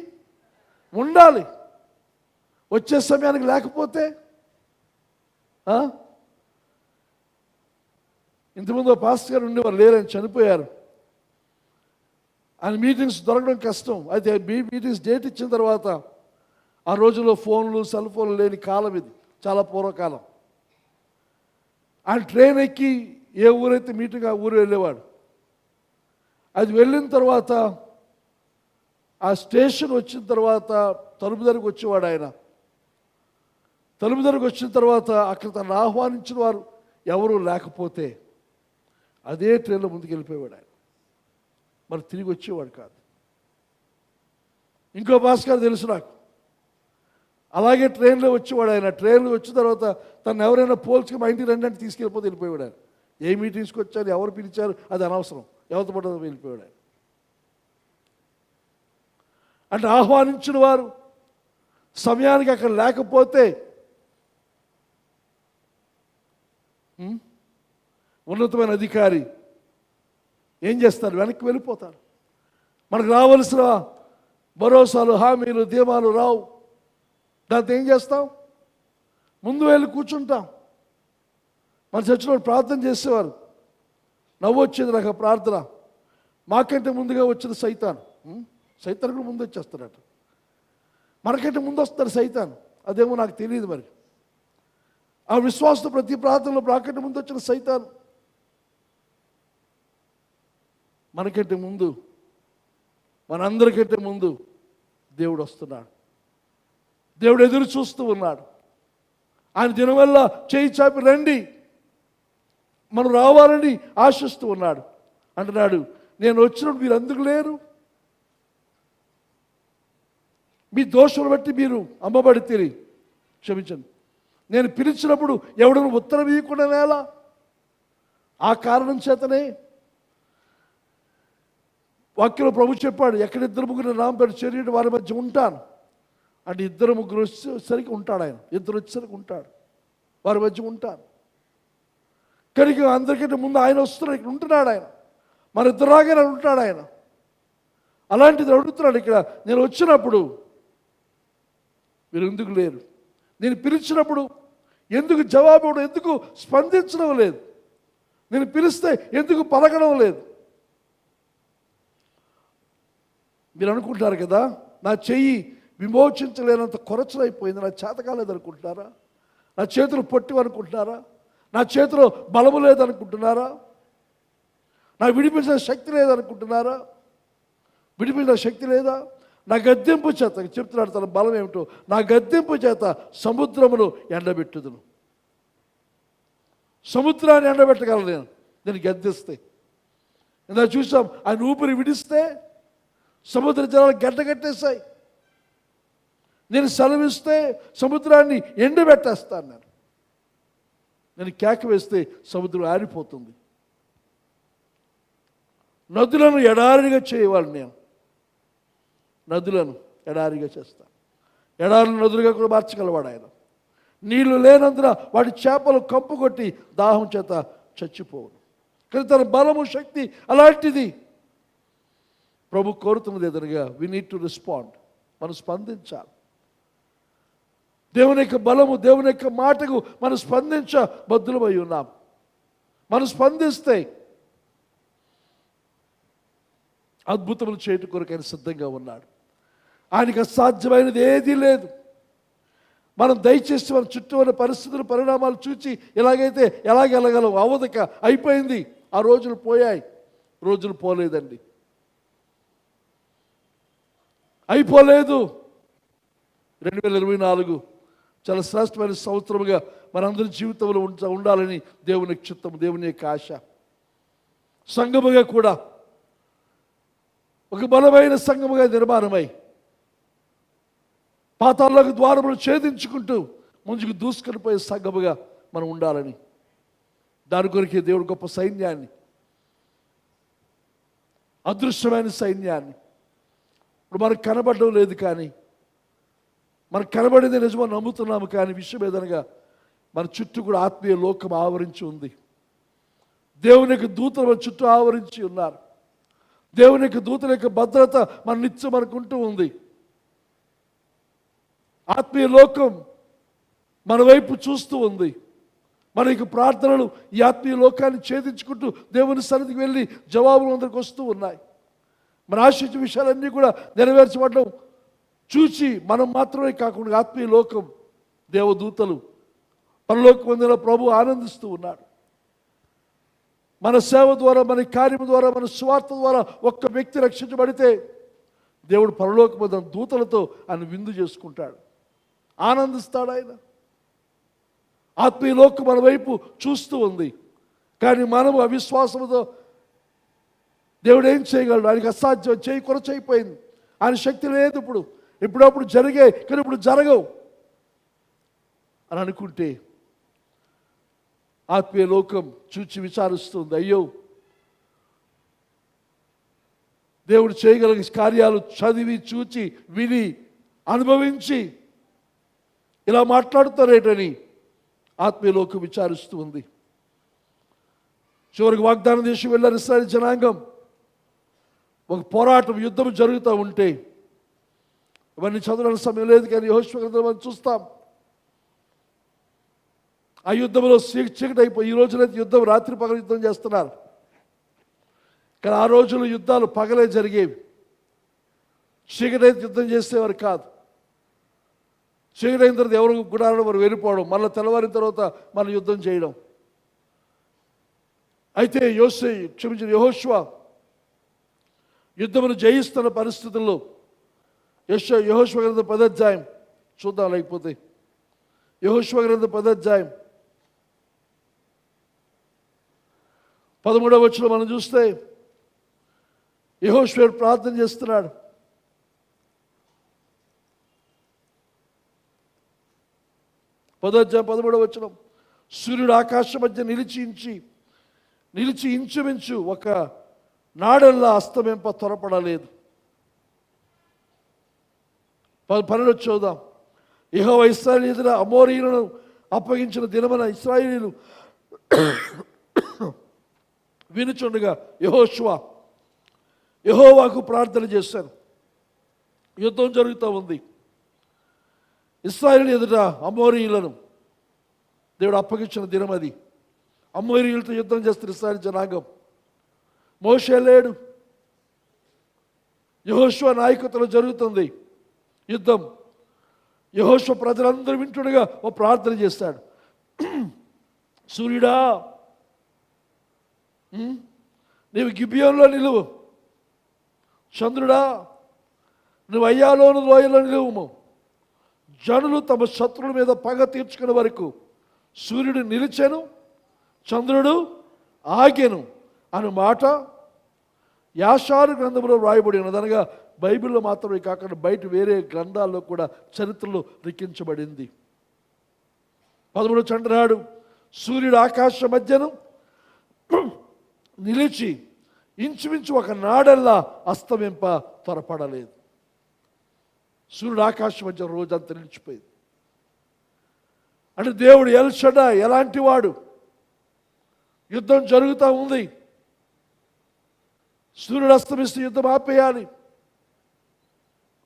ఉండాలి. వచ్చే సమయానికి లేకపోతే ఇంతకుముందు పాస్టర్ గారు ఉండేవారు, లేరు, ఆయన చనిపోయారు. ఆయన మీటింగ్స్ దొరకడం కష్టం. అయితే మీటింగ్స్ డేట్ ఇచ్చిన తర్వాత, ఆ రోజుల్లో ఫోన్లు, సెల్ ఫోన్లు లేని కాలం ఇది, చాలా పూర్వకాలం. ఆయన ట్రైన్ ఎక్కి ఏ ఊరైతే మీటింగ్ ఆ ఊరు వెళ్ళేవాడు. అది వెళ్ళిన తర్వాత ఆ స్టేషన్ వచ్చిన తర్వాత తలుపు దగ్గరకు వచ్చేవాడు ఆయన. తలుపు దగ్గరకు వచ్చిన తర్వాత అక్కడ తను ఆహ్వానించిన వారు ఎవరు లేకపోతే అదే ట్రైన్లో ముందుకు వెళ్ళిపోయేవాడు ఆయన. మరి తిరిగి వచ్చేవాడు కాదు. ఇంకో భాస్కర్ తెలుసు నాకు, అలాగే ట్రైన్లో వచ్చేవాడు ఆయన. ట్రైన్లో వచ్చిన తర్వాత తను ఎవరైనా పోల్చుకు మా ఇంటికి రండి అంటే తీసుకెళ్ళిపోతే వెళ్ళిపోయాడు ఆయన. ఏ మీటింగ్స్కి వచ్చారు, ఎవరు పిలిచారు అది అనవసరం, ఎవరితో పడ్డదో వెళ్ళిపోయాడు ఆయన. అంటే ఆహ్వానించిన వారు సమయానికి అక్కడ లేకపోతే ఉన్నతమైన అధికారి ఏం చేస్తారు? వెనక్కి వెళ్ళిపోతారు. మనకు రావాల్సిన భరోసాలు, హామీలు, ధీమాలు రావు. దాంతో ఏం చేస్తాం? ముందు వెళ్ళి కూర్చుంటాం. మన చర్చిలో ప్రార్థన చేసేవారు, నవ్వు వచ్చేది నాకు ఆ ప్రార్థన. మాకంటే ముందుగా వచ్చిన సైతాన్ కూడా ముందు వచ్చేస్తాడట. మనకంటే ముందు వస్తాడు సైతాన్, అదేమో నాకు తెలియదు. మరి ఆ విశ్వాసంతో ప్రతి ప్రార్థనలో నాకంటే ముందు వచ్చిన సైతాన్ మనకంటే ముందు, మనందరికంటే ముందు దేవుడు వస్తున్నాడు. దేవుడు ఎదురు చూస్తూ ఉన్నాడు. ఆయన దినం వల్ల చేయి చాపి రండి, మనం రావాలని ఆశిస్తూ ఉన్నాడు. అంటున్నాడు, నేను వచ్చినప్పుడు మీరు ఎందుకు లేరు? మీ దోషులు బట్టి మీరు అమ్మబడి తిరిగి క్షమించండి. నేను పిలిచినప్పుడు ఎవడను ఉత్తరం ఇవ్వకుండా నేలా? ఆ కారణం చేతనే వాక్యంలో ప్రభు చెప్పాడు, ఎక్కడ ఇద్దరు ముగ్గురు నామం పెట్టి చేరి వారి మధ్య ఉంటాను అంటే ఇద్దరు ముగ్గురు వచ్చేసరికి ఉంటాడు ఆయన. ఇద్దరు వచ్చేసరికి ఉంటాడు, వారి మధ్య ఉంటాను. కనుక అందరికంటే ముందు ఆయన వస్తున్నాడు, ఇక్కడ ఉంటున్నాడు ఆయన. మన ఇద్దరులాగానే ఉంటాడు ఆయన. అలాంటిది అడుగుతున్నాడు ఇక్కడ, నేను వచ్చినప్పుడు మీరు ఎందుకు లేరు? నేను పిలిచినప్పుడు ఎందుకు జవాబు ఇవ్వడం, ఎందుకు స్పందించడం లేదు? నేను పిలిస్తే ఎందుకు పలకడం లేదు? మీరు అనుకుంటారు కదా, నా చెయ్యి విమోచించలేనంత కొరచలైపోయింది, నా చేత కాలేదనుకుంటున్నారా? నా చేతులు పొట్టివనుకుంటున్నారా? నా చేతిలో బలము లేదనుకుంటున్నారా? నా విడిపించిన శక్తి లేదనుకుంటున్నారా? విడిపించిన శక్తి లేదా? నా గద్దెంపు చేత చెప్తున్నాడు తన బలం ఏమిటో. నా గద్దెంపు చేత సముద్రమును ఎండబెట్టుదును. సముద్రాన్ని ఎండబెట్టగలను నేను గద్దెస్తే. ఇందా చూసాం, ఆయన ఊపిరి విడిస్తే సముద్ర జలాలు గడ్డగట్టేశాయి. నేను సెలవిస్తే సముద్రాన్ని ఎండబెట్టేస్తాను. నేను కేక వేస్తే సముద్రం ఆరిపోతుంది. నదులను ఎడారిగా చేయవాలి. నేను నదులను ఎడారిగా చేస్తాను. ఎడారులు నదులుగా కూడా మార్చగలవాడు ఆయన. నీళ్లు లేనందున వాటి చేపలు కంపు కొట్టి దాహం చేత చచ్చిపోవును. కానీ తన బలము, శక్తి అలాంటిది. ప్రభు కోరుతున్నది ఎదురుగా వి నీడ్ టు రెస్పాండ్. మనం స్పందించాలి. దేవుని యొక్క బలము, దేవుని యొక్క మాటకు మనం స్పందించ బద్దులమై ఉన్నాం. మనం స్పందిస్తే అద్భుతములు చేయటం కొరకు ఆయన సిద్ధంగా ఉన్నాడు. ఆయనకు అసాధ్యమైనది ఏదీ లేదు. మనం దయచేసి మన చుట్టూ ఉన్న పరిస్థితులు, పరిణామాలు చూచి ఎలాగైతే ఎలాగెళ్ళగలం? అవదక అయిపోయింది. ఆ రోజులు పోయాయి. రోజులు పోలేదండి, అయిపోలేదు. 2024 చాలా శ్రేష్టమైన సంవత్సరముగా మనందరి జీవితంలో ఉండాలని దేవుని చిత్తం, దేవుని యొక్క ఆశ. సంఘముగా కూడా ఒక బలమైన సంఘముగా నిర్మాణమై పాతాళాలకు ద్వారములు ఛేదించుకుంటూ ముందుకు దూసుకొని పోయే సంఘముగా మనం ఉండాలని, దాని కొరకే దేవుడు గొప్ప సైన్యాన్ని, అదృశ్యమైన సైన్యాన్ని, ఇప్పుడు మనకు కనబడడం లేదు కానీ మనకు కనబడేది నిజమో నమ్ముతున్నాము, కానీ విషయం ఏదనగా మన చుట్టూ కూడా ఆత్మీయ లోకం ఆవరించి ఉంది. దేవుని యొక్క దూతలు మన చుట్టూ ఆవరించి ఉన్నారు. దేవుని యొక్క దూతల యొక్క భద్రత మన నిత్యం మనకుంటూ ఉంది. ఆత్మీయ లోకం మన వైపు చూస్తూ ఉంది. మన యొక్క ప్రార్థనలు ఈ ఆత్మీయ లోకాన్ని ఛేదించుకుంటూ దేవుని సన్నిధికి వెళ్ళి జవాబులు అందరికి వస్తూ ఉన్నాయి. మన ఆశించే విషయాలన్నీ కూడా నెరవేర్చబడడం చూసి మనం మాత్రమే కాకుండా ఆత్మీయ లోకం, దేవదూతలు, పరలోక పొందిన ప్రభు ఆనందిస్తూ ఉన్నాడు. మన సేవ ద్వారా, మన కార్యం ద్వారా, మన స్వార్థ ద్వారా ఒక్క వ్యక్తి రక్షించబడితే దేవుడు పరలోక పొందిన దూతలతో ఆయన విందు చేసుకుంటాడు, ఆనందిస్తాడు. ఆయన ఆత్మీయ లోకం మన వైపు చూస్తూ ఉంది. కానీ మనము అవిశ్వాసంతో దేవుడు ఏం చేయగలడు? ఆయనకి అసాధ్యం, చేయి కొరచైపోయింది, ఆయన శక్తి లేదు. ఇప్పుడప్పుడు జరిగాయి కానీ ఇప్పుడు జరగవు అని అనుకుంటే ఆత్మీయ లోకం చూచి విచారిస్తుంది. అయ్యో, దేవుడు చేయగలిగే కార్యాలు చదివి, చూచి, విని, అనుభవించి ఇలా మాట్లాడుతారేటని ఆత్మీయ లోకం విచారిస్తూ ఉంది. చివరికి వాగ్దాన దేశం వెళ్ళారు ఇశ్రాయేలు జనాంగం. ఒక పోరాటం, యుద్ధం జరుగుతూ ఉంటే, ఇవన్నీ చదవడానికి సమయం లేదు కానీ యెహోషువ గ్రంథంలో మనం చూస్తాం. ఆ యుద్ధంలో చీకటి అయిపోయి, ఈ రోజునైతే యుద్ధం రాత్రి పగలు యుద్ధం చేస్తున్నారు. కానీ ఆ రోజుల్లో యుద్ధాలు పగలే జరిగేవి. చీకటి అయితే యుద్ధం చేసేవారు కాదు. చీకటి అయిన తర్వాత ఎవరు గుడాలను వారు వెళ్ళిపోవడం, మళ్ళీ తెల్లవారిన తర్వాత మనం యుద్ధం చేయడం. అయితే యెహోషువ యుద్ధమును జయిస్తున్న పరిస్థితుల్లో యెహోషువ గ్రంథం 10వ అధ్యాయం చూద్దాం. లేకపోతే యెహోషువ గ్రంథం 10వ అధ్యాయం 13వ వచనం మనం చూస్తే యెహోషువ ప్రార్థన చేస్తున్నాడు. 10వ అధ్యాయం 13వ వచనం, సూర్యుడు ఆకాశం మధ్య నిలిచి ఇంచుమించు ఒక నాడల్లా అస్తమింప త్వరపడలేదు. 12 చూద్దాం. యెహోవా ఇశ్రాయేలు ఎదుట అమోరీయులను అప్పగించిన దినమున ఇశ్రాయేలీయులు వినుచుండగా యెహోవాకు ప్రార్థన చేశారు. యుద్ధం జరుగుతూ ఉంది. ఇశ్రాయేలు ఎదుట అమోరీయులను దేవుడు అప్పగించిన దినం అది. అమోరీయులతో యుద్ధం చేస్తున్న ఇశ్రాయేలు జనాంగం. మోషే లేడు. యెహోషువ నాయకత్వంలో జరుగుతుంది యుద్ధం. యెహోషువ ప్రజలందరూ వింటుండగా ఓ ప్రార్థన చేస్తాడు. సూర్యుడా, నీవు గిబియోనులో నిలువు. చంద్రుడా, నువ్వు అయ్యాలోను లోయలో నిలువుము. జనులు తమ శత్రువుల మీద పగ తీర్చుకునే వరకు సూర్యుడు నిలిచెను, చంద్రుడు ఆగెను అను మాట యాషారు గ్రంథంలో వ్రాయబడి ఉన్నది. అనగా బైబిల్లో మాత్రమే కాకుండా బయట వేరే గ్రంథాల్లో కూడా చరిత్రలో లిఖించబడింది. 13వ చంద్రనాడు సూర్యుడు ఆకాశ మధ్యను నిలిచి ఇంచుమించు ఒక నాడల్లా అస్తమింప త్వరపడలేదు. సూర్యుడు ఆకాశం మధ్య రోజంతా నిలిచిపోయింది. అంటే దేవుడు ఎల్ షడ్డాయ్ ఎలాంటి వాడు? యుద్ధం జరుగుతూ ఉంది. సూర్యుడు అస్తమిస్తే యుద్ధం ఆపేయాలి.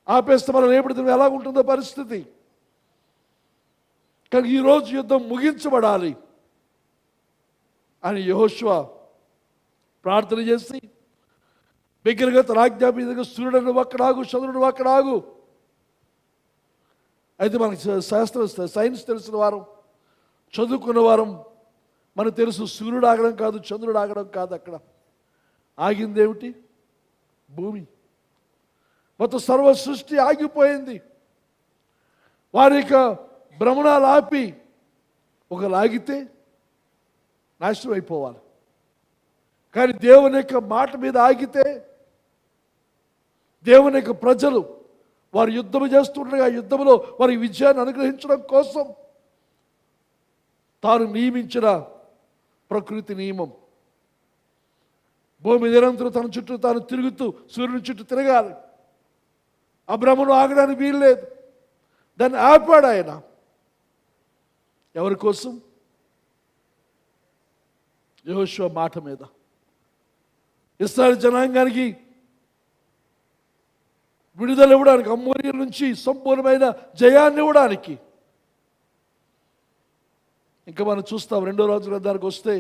ఆపేస్తే మనం రేపటి ఎలా ఉంటుందో పరిస్థితి. కానీ ఈరోజు యుద్ధం ముగించబడాలి అని యెహోషువ ప్రార్థన చేసి బిగ్గరగా తన ఆజ్ఞాపించగా సూర్యుడు అక్కడాగు, చంద్రుడు అక్కడాగు. అయితే మనకి సైన్స్ తెలిసిన వారం, చదువుకున్న వారం మనకు తెలుసు సూర్యుడు ఆగడం కాదు, చంద్రుడు ఆగడం కాదు. అక్కడ ఆగింది ఏమిటి? భూమి. మొత్తం సర్వ సృష్టి ఆగిపోయింది. వారి యొక్క భ్రమణాలు ఆపి ఒక లాగితే నాశనం అయిపోవాలి. కానీ దేవుని యొక్క మాట మీద ఆగితే, దేవుని యొక్క ప్రజలు వారు యుద్ధం చేస్తుండగా యుద్ధంలో వారి విజయాన్ని అనుగ్రహించడం కోసం తాను నియమించిన ప్రకృతి నియమం, భూమి నిరంతరం తన చుట్టూ తాను తిరుగుతూ సూర్యుని చుట్టూ తిరగాలి. ఆ భ్రమను ఆగడానికి వీల్లేదు. దాన్ని ఆపాడు ఆయన. ఎవరి కోసం? యెహోషువ మాట మీద. ఇశ్రాయేలు జనాంగానికి విడుదల ఇవ్వడానికి, అమ్మోనియల నుంచి సంపూర్ణమైన జయాన్ని ఇవ్వడానికి. ఇంకా మనం చూస్తాం 2వ రాజుల గ్రంథానికి వస్తే,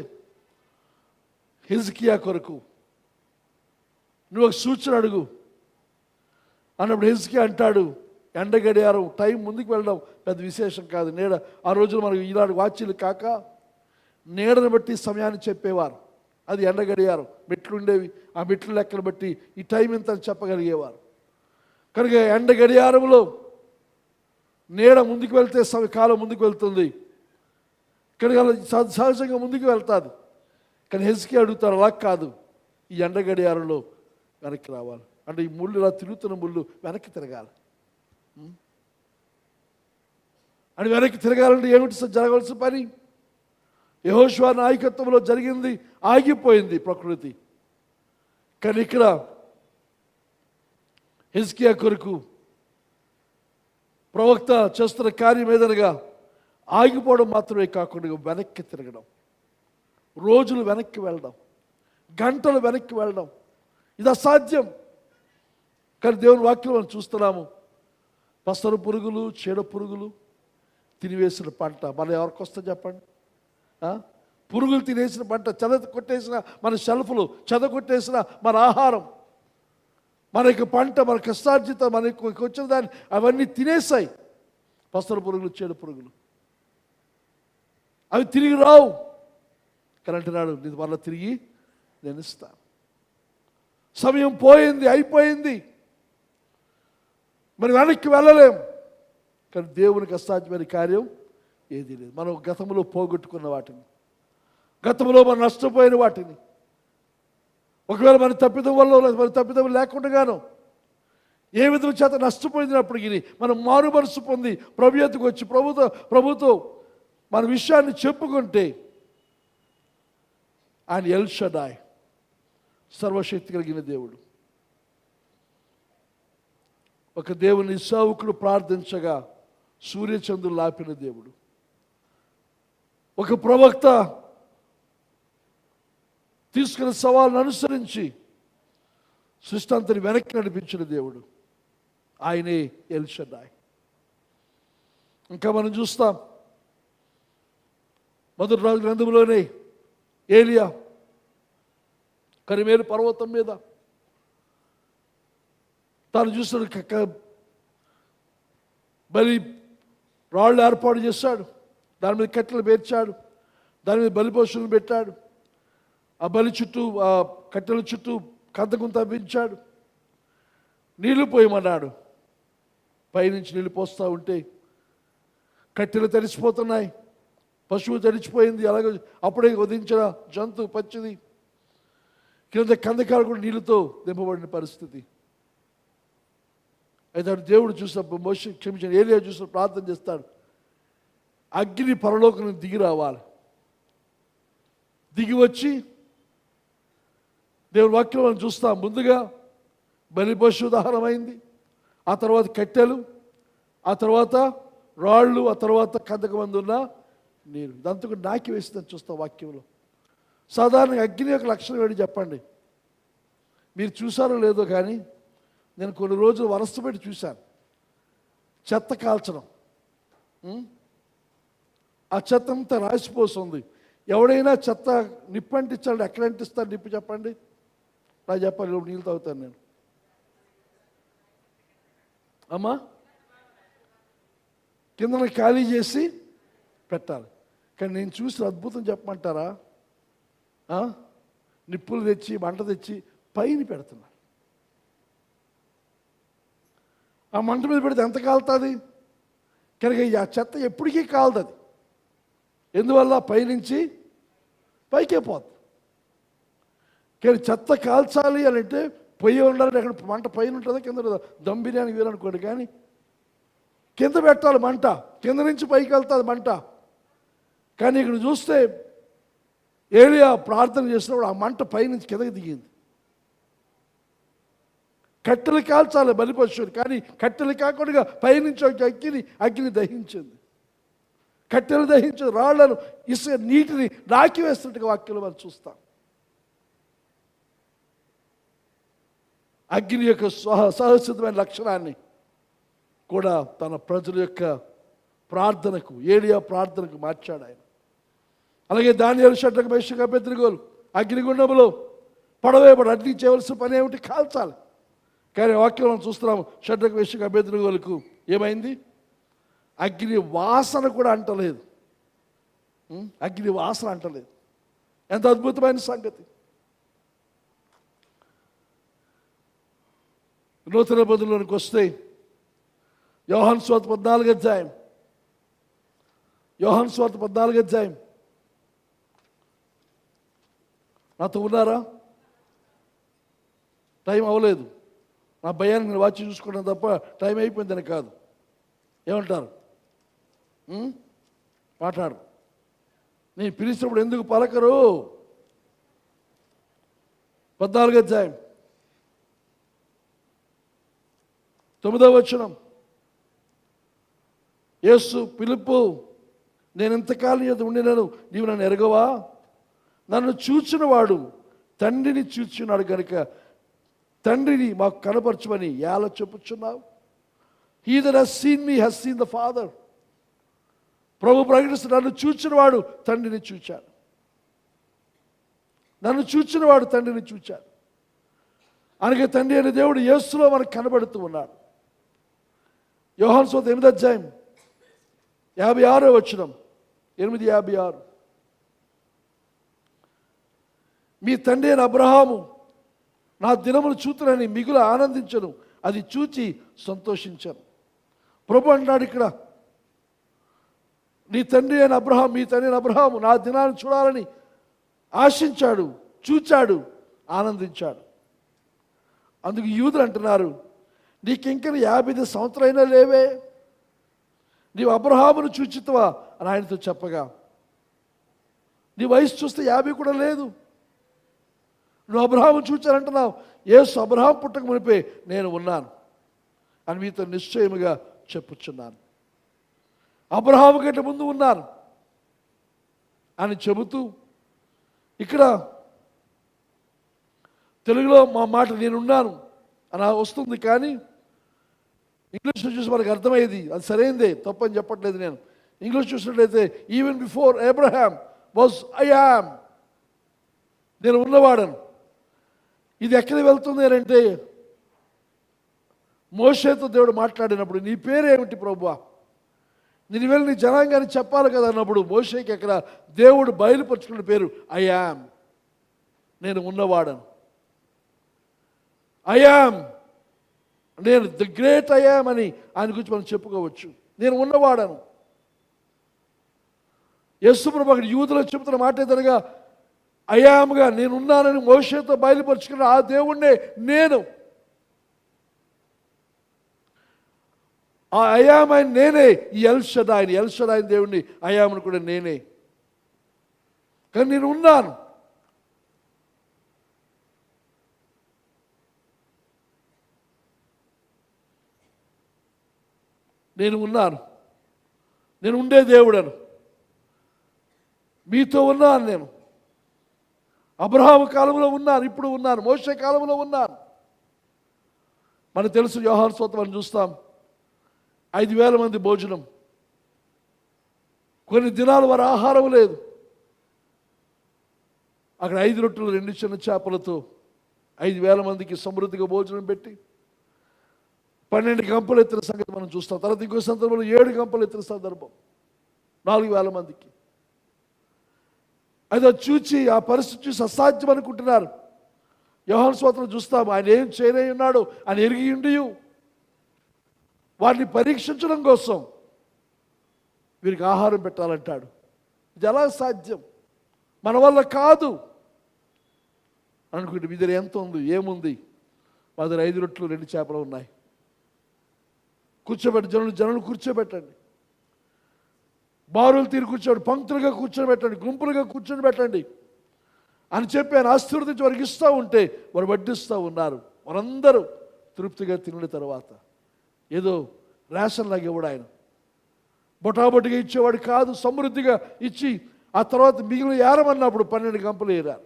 హిజ్కియా కొరకు నువ్వు ఒక సూచన అడుగు అన్నప్పుడు హిజ్కియా అంటాడు, ఎండ గడియారం టైం ముందుకు వెళ్ళడం పెద్ద విశేషం కాదు. నీడ, ఆ రోజులు మనకు ఈనాడు వాచీలు కాక నీడను బట్టి సమయాన్ని చెప్పేవారు. అది ఎండ గడియారం, మెట్లు ఉండేవి, ఆ మెట్లు లెక్కను బట్టి ఈ టైం ఇంత అని చెప్పగలిగేవారు. కనుక ఎండ గడియారంలో నీడ ముందుకు వెళ్తే కాలం ముందుకు వెళ్తుంది, కనుక సహజంగా ముందుకు వెళ్తుంది. కానీ హిజ్కియా అడుగుతారు, అలా కాదు, ఈ ఎండ గడియారంలో వెనక్కి రావాలి. అంటే ఈ ముళ్ళు, ఇలా తిరుగుతున్న ముళ్ళు వెనక్కి తిరగాలి. అని వెనక్కి తిరగాలంటే ఏమిటి జరగవలసిన పని? యెహోషువ నాయకత్వంలో జరిగింది, ఆగిపోయింది ప్రకృతి. కానీ ఇక్కడ హిజ్కియా కొరకు ప్రవక్త చేస్తున్న కార్యం ఏదనగా ఆగిపోవడం మాత్రమే కాకుండా వెనక్కి తిరగడం, రోజులు వెనక్కి వెళ్ళడం, గంటలు వెనక్కి వెళ్ళడం. ఇది అసాధ్యం. కానీ దేవుని వాక్యం మనం చూస్తున్నాము, పసరు పురుగులు, చీడ పురుగులు తినివేసిన పంట మన ఎవరికి వస్తుంది చెప్పండి? పురుగులు తినేసిన పంట, చెద కొట్టేసిన మన షెల్ఫ్లు, చెద కొట్టేసిన మన ఆహారం, మన యొక్క పంట, మన కష్టార్జిత, మనకు వచ్చిన దాన్ని అవన్నీ తినేసాయి పసరు పురుగులు, చీడ పురుగులు. అవి తిరిగి రావు. కానీ అంటున్నాడు, నీది మళ్ళీ తిరిగి నేను ఇస్తాను. సమయం పోయింది, అయిపోయింది, మరి వెనక్కి వెళ్ళలేం. కానీ దేవునికి అసాధ్యమైన కార్యం ఏదీ లేదు. మనం గతంలో పోగొట్టుకున్న వాటిని, గతంలో మనం నష్టపోయిన వాటిని, ఒకవేళ మన తప్పిదం వల్ల, మన తప్పిదం లేకుండాగాను ఏ విధం చేత నష్టపోయినప్పటికీ మనం మారు మనసు పొంది ప్రభు ఎద్దుకు వచ్చి ప్రభుతో మన విషయాన్ని చెప్పుకుంటే, ఆయన ఎల్ షడాయ్, సర్వశక్తి కలిగిన దేవుడు. ఒక దేవుని సేవకుడు ప్రార్థించగా సూర్యచంద్రులు ఆపిన దేవుడు, ఒక ప్రవక్త తీసుకున్న సవాళ్ళను అనుసరించి సృష్టి వెనక్కి నడిపించిన దేవుడు, ఆయనే ఎల్ షడాయ్. ఇంకా మనం చూస్తాం మొదటి రాజుల గ్రంథంలోనే ఏలియా కరిమేలు పర్వతం మీద తాను చూసిన బలి రాళ్ళు ఏర్పాటు చేశాడు, దాని మీద కట్టెలు పేర్చాడు, దాని మీద బలి పశువులను పెట్టాడు, ఆ బలి చుట్టూ, ఆ కట్టెల చుట్టూ కందకం తవ్వించాడు, నీళ్లు పోయమన్నాడు. పైనుంచి నీళ్ళు పోస్తూ ఉంటే కట్టెలు తడిసిపోతున్నాయి, పశువు తడిచిపోయింది, అలాగే అప్పుడే వధించిన జంతువు పచ్చిది, కింద కందకాలు కూడా నీళ్ళతో దింపబడిన పరిస్థితి. అయితే దేవుడు చూసినప్పుడు, మోషే క్షమించిన ఏలియా చూసిన ప్రార్థన చేస్తాడు, అగ్ని పరలోకం దిగి రావాలి. దిగి వచ్చి దేవుని వాక్యం మనం చూస్తాం, ముందుగా బలి పశువు దహనమైంది, ఆ తర్వాత కట్టెలు, ఆ తర్వాత రాళ్ళు, ఆ తర్వాత కందక మంది ఉన్న నీరు, ఇదంతా కూడా నాకి వేసిందని చూస్తాం వాక్యంలో. సాధారణంగా అగ్ని యొక్క లక్షణం ఏంటి చెప్పండి? మీరు చూసారో లేదో కానీ నేను కొన్ని రోజులు వరస పెట్టి చూశాను. చెత్త కాల్చడం, ఆ చెత్త అంతా రాసిపోతుంది. ఎవడైనా చెత్త నిప్పు అంటించాలి, ఎక్కడ అంటిస్తారు నిప్పు చెప్పండి? నాకు చెప్పాలి, నీళ్ళు తాగుతాను నేను. అమ్మా, కిందన ఖాళీ చేసి పెట్టాలి. కానీ నేను చూసిన అద్భుతం చెప్పమంటారా? నిప్పులు తెచ్చి, మంట తెచ్చి పైన పెడుతున్నారు. ఆ మంట మీద పెడితే ఎంత కాలుతుంది? కనుక ఆ చెత్త ఎప్పటికీ కాలుతుంది. ఎందువల్ల? పైనుంచి పైకే పోతుంది. కానీ చెత్త కాల్చాలి అని అంటే పొయ్యి ఉండాలి, అక్కడ మంట పైన ఉంటుందా కింద ఉంటుందా? దమ్ బిర్యానీ వేరనుకోండి, కానీ కింద పెట్టాలి మంట, కింద నుంచి పైకి వెళ్తుంది మంట. కానీ ఇక్కడ చూస్తే ఏలియా ప్రార్థన చేసినప్పుడు ఆ మంట పైనుంచి కిందకి దిగింది. కట్టెలు కాల్చాలి బలి పశువుని, కానీ కట్టెలు కాకుండా పైనుంచి ఒక అగ్ని దహించింది. కట్టెలు దహించింది, రాళ్లను, ఇసుక, నీటిని నాకి వేస్తున్నట్టుగా వాక్యంలో మనం చూస్తాం. అగ్ని యొక్క సహసిద్ధమైన లక్షణాన్ని కూడా తన ప్రజల యొక్క ప్రార్థనకు, ఏలియా ప్రార్థనకు మార్చాడు ఆయన. అలాగే దానియేలు, షడ్రకు, మేషకు, అబేద్నెగోలు అగ్నిగుండంలో పడవేయబడి అగ్ని చేయవలసిన పని ఏమిటి? కాల్చాలి. కానీ వాక్యం మనం చూస్తున్నాము, షడ్రకు, మేషకు, అబేద్నెగోలకు ఏమైంది? అగ్ని వాసన కూడా అంటలేదు. అగ్ని వాసన అంటలేదు. ఎంత అద్భుతమైన సంగతి! నూతన నిబంధనలోనికి వస్తే యోహాను సువార్త 14వ అధ్యాయం, యోహాను సువార్త 14వ అధ్యాయం. నాతో ఉన్నారా? టైం అవ్వలేదు. నా భయానికి నేను వాచి చూసుకున్నాను తప్ప టైం అయిపోయిందని కాదు. ఏమంటారు? మాట్లాడు. నేను పిలిచినప్పుడు ఎందుకు పలకరు? 14వ అధ్యాయం 9వ వచనం. యేసు, పిలుపు, నేను ఎంతకాలం యొద్ద ఉండినను నీవు నన్ను ఎరగవా? నన్ను చూచిన వాడు తండ్రిని చూచున్నాడు కనుక తండ్రిని మాకు కనపరచమని ఎలా చెప్పుచున్నావు? He that has seen me has seen the father. ప్రభు ప్రకటిస్తూ, నన్ను చూచిన వాడు తండ్రిని చూచాడు. నన్ను చూచిన వాడు తండ్రిని చూచాడు. అనగా తండ్రి అనే దేవుడు యేసులో మనకు కనబడుతూ ఉన్నాడు. యోహాను సువార్త 8వ అధ్యాయం 56వ వచనం, 8:56. మీ తండ్రి అయిన అబ్రహాము నా దినములు చూతునని మిగులు ఆనందించను, అది చూచి సంతోషించాను. ప్రభు అంటున్నాడు ఇక్కడ, నీ తండ్రి అయిన అబ్రహాం, మీ తండ్రి అయిన అబ్రహాము నా దినాన్ని చూడాలని ఆశించాడు, చూచాడు, ఆనందించాడు. అందుకు యూదులు అంటున్నారు, నీకింక 50 సంవత్సరాలైనా లేవే, నీవు అబ్రహామును చూచితవా అని ఆయనతో చెప్పగా, నీ వయసు చూస్తే 50 కూడా లేదు, నువ్వు అబ్రహామును చూచానంటున్నావు. యేసు అబ్రహాం పుట్టక మునిపే నేను ఉన్నాను అని మీతో నిశ్చయముగా చెప్పుచున్నాను. అబ్రహాము కంటే ముందు ఉన్నాను అని చెబుతూ, ఇక్కడ తెలుగులో మా మాట నేనున్నాను అని వస్తుంది, కానీ ఇంగ్లీష్లో చూసి మనకు అర్థమయ్యేది అది సరైనదే, తప్పని చెప్పట్లేదు నేను. ఇంగ్లీష్ చూసినట్లయితే, even before Abraham was I am, నేను ఉన్నవాడను. ఇది ఎక్కడికి వెళ్తుంది అని అంటే, మోషేతో దేవుడు మాట్లాడినప్పుడు, నీ పేరేమిటి ప్రభువా, నేను వెళ్ళి నీ జనాంగాన్ని చెప్పాలి కదా అన్నప్పుడు, మోషేకి అక్కడ దేవుడు బయలుపరుచుకున్న పేరు ఐ యామ్, నేను ఉన్నవాడను. ఐ యామ్, నేను ది గ్రేట్ ఐ యామ్ అని ఆయన గురించి మనం చెప్పుకోవచ్చు. నేను ఉన్నవాడను. యేసు ప్రభు అక్కడ యూదులకు చెబుతున్న మాట ఏదనగా, ఐ యామ్గా నేనున్నానని మోషేతో బయలుపరుచుకున్న ఆ దేవుణ్ణే నేను. ఆ ఐ యామ్ ఆయన నేనే. ఈ ఎల్ షడాయ్ దేవుణ్ణి ఐ యామ్ను కూడా నేనే. కానీ నేను ఉన్నాను. నేను ఉన్నాను, నేను ఉండే దేవుడను, మీతో ఉన్నాను. నేను అబ్రహాము కాలంలో ఉన్నాను, ఇప్పుడు ఉన్నాను, మోషే కాలంలో ఉన్నాను. మనకు తెలుసు, యోహాను సువార్త మనం చూస్తాం, 5,000 మంది భోజనం. కొన్ని దినాలు వారు ఆహారం లేదు. అక్కడ 5 రొట్టెలు 2 చిన్న చేపలతో 5,000 మందికి సమృద్ధిగా భోజనం పెట్టి 12 గంపలు ఎత్తిన సంగతి మనం చూస్తాం. తర్వాత ఇంకో సందర్భంలో 7 గంపలు ఎత్తిన సందర్భం 4,000 మందికి. అది చూచి ఆ పరిస్థితి చూసి అసాధ్యం అనుకుంటున్నారు. యోహాను సువార్తలో చూస్తాం, ఆయన ఏం చేయనే ఉన్నాడు అని ఎరిగి ఉండి వారిని పరీక్షించడం కోసం వీరికి ఆహారం పెట్టాలంటాడు. ఇది ఎలా సాధ్యం? మన వల్ల కాదు అనుకుంటే, మీ దగ్గర ఎంత ఉంది, ఏముంది? మా దగ్గర 5 రొట్టెలు 2 చేపలు ఉన్నాయి. కూర్చోబెట్టి జనులు కూర్చోబెట్టండి, బారులు తీరు కూర్చోండి, పంక్తులుగా కూర్చోబెట్టండి, గుంపులుగా కూర్చొని పెట్టండి అని చెప్పి ఆయన ఆశీర్వదించి వారికి ఇస్తూ ఉంటే వారు వడ్డిస్తూ ఉన్నారు. వారందరూ తృప్తిగా తినిన తర్వాత ఏదో రేషన్ లాగా ఇవ్వడు ఆయన, బొటాబొటిగా ఇచ్చేవాడు కాదు. సమృద్ధిగా ఇచ్చి ఆ తర్వాత మిగిలిన ఏరమన్నప్పుడు 12 గంపలు ఏరారు.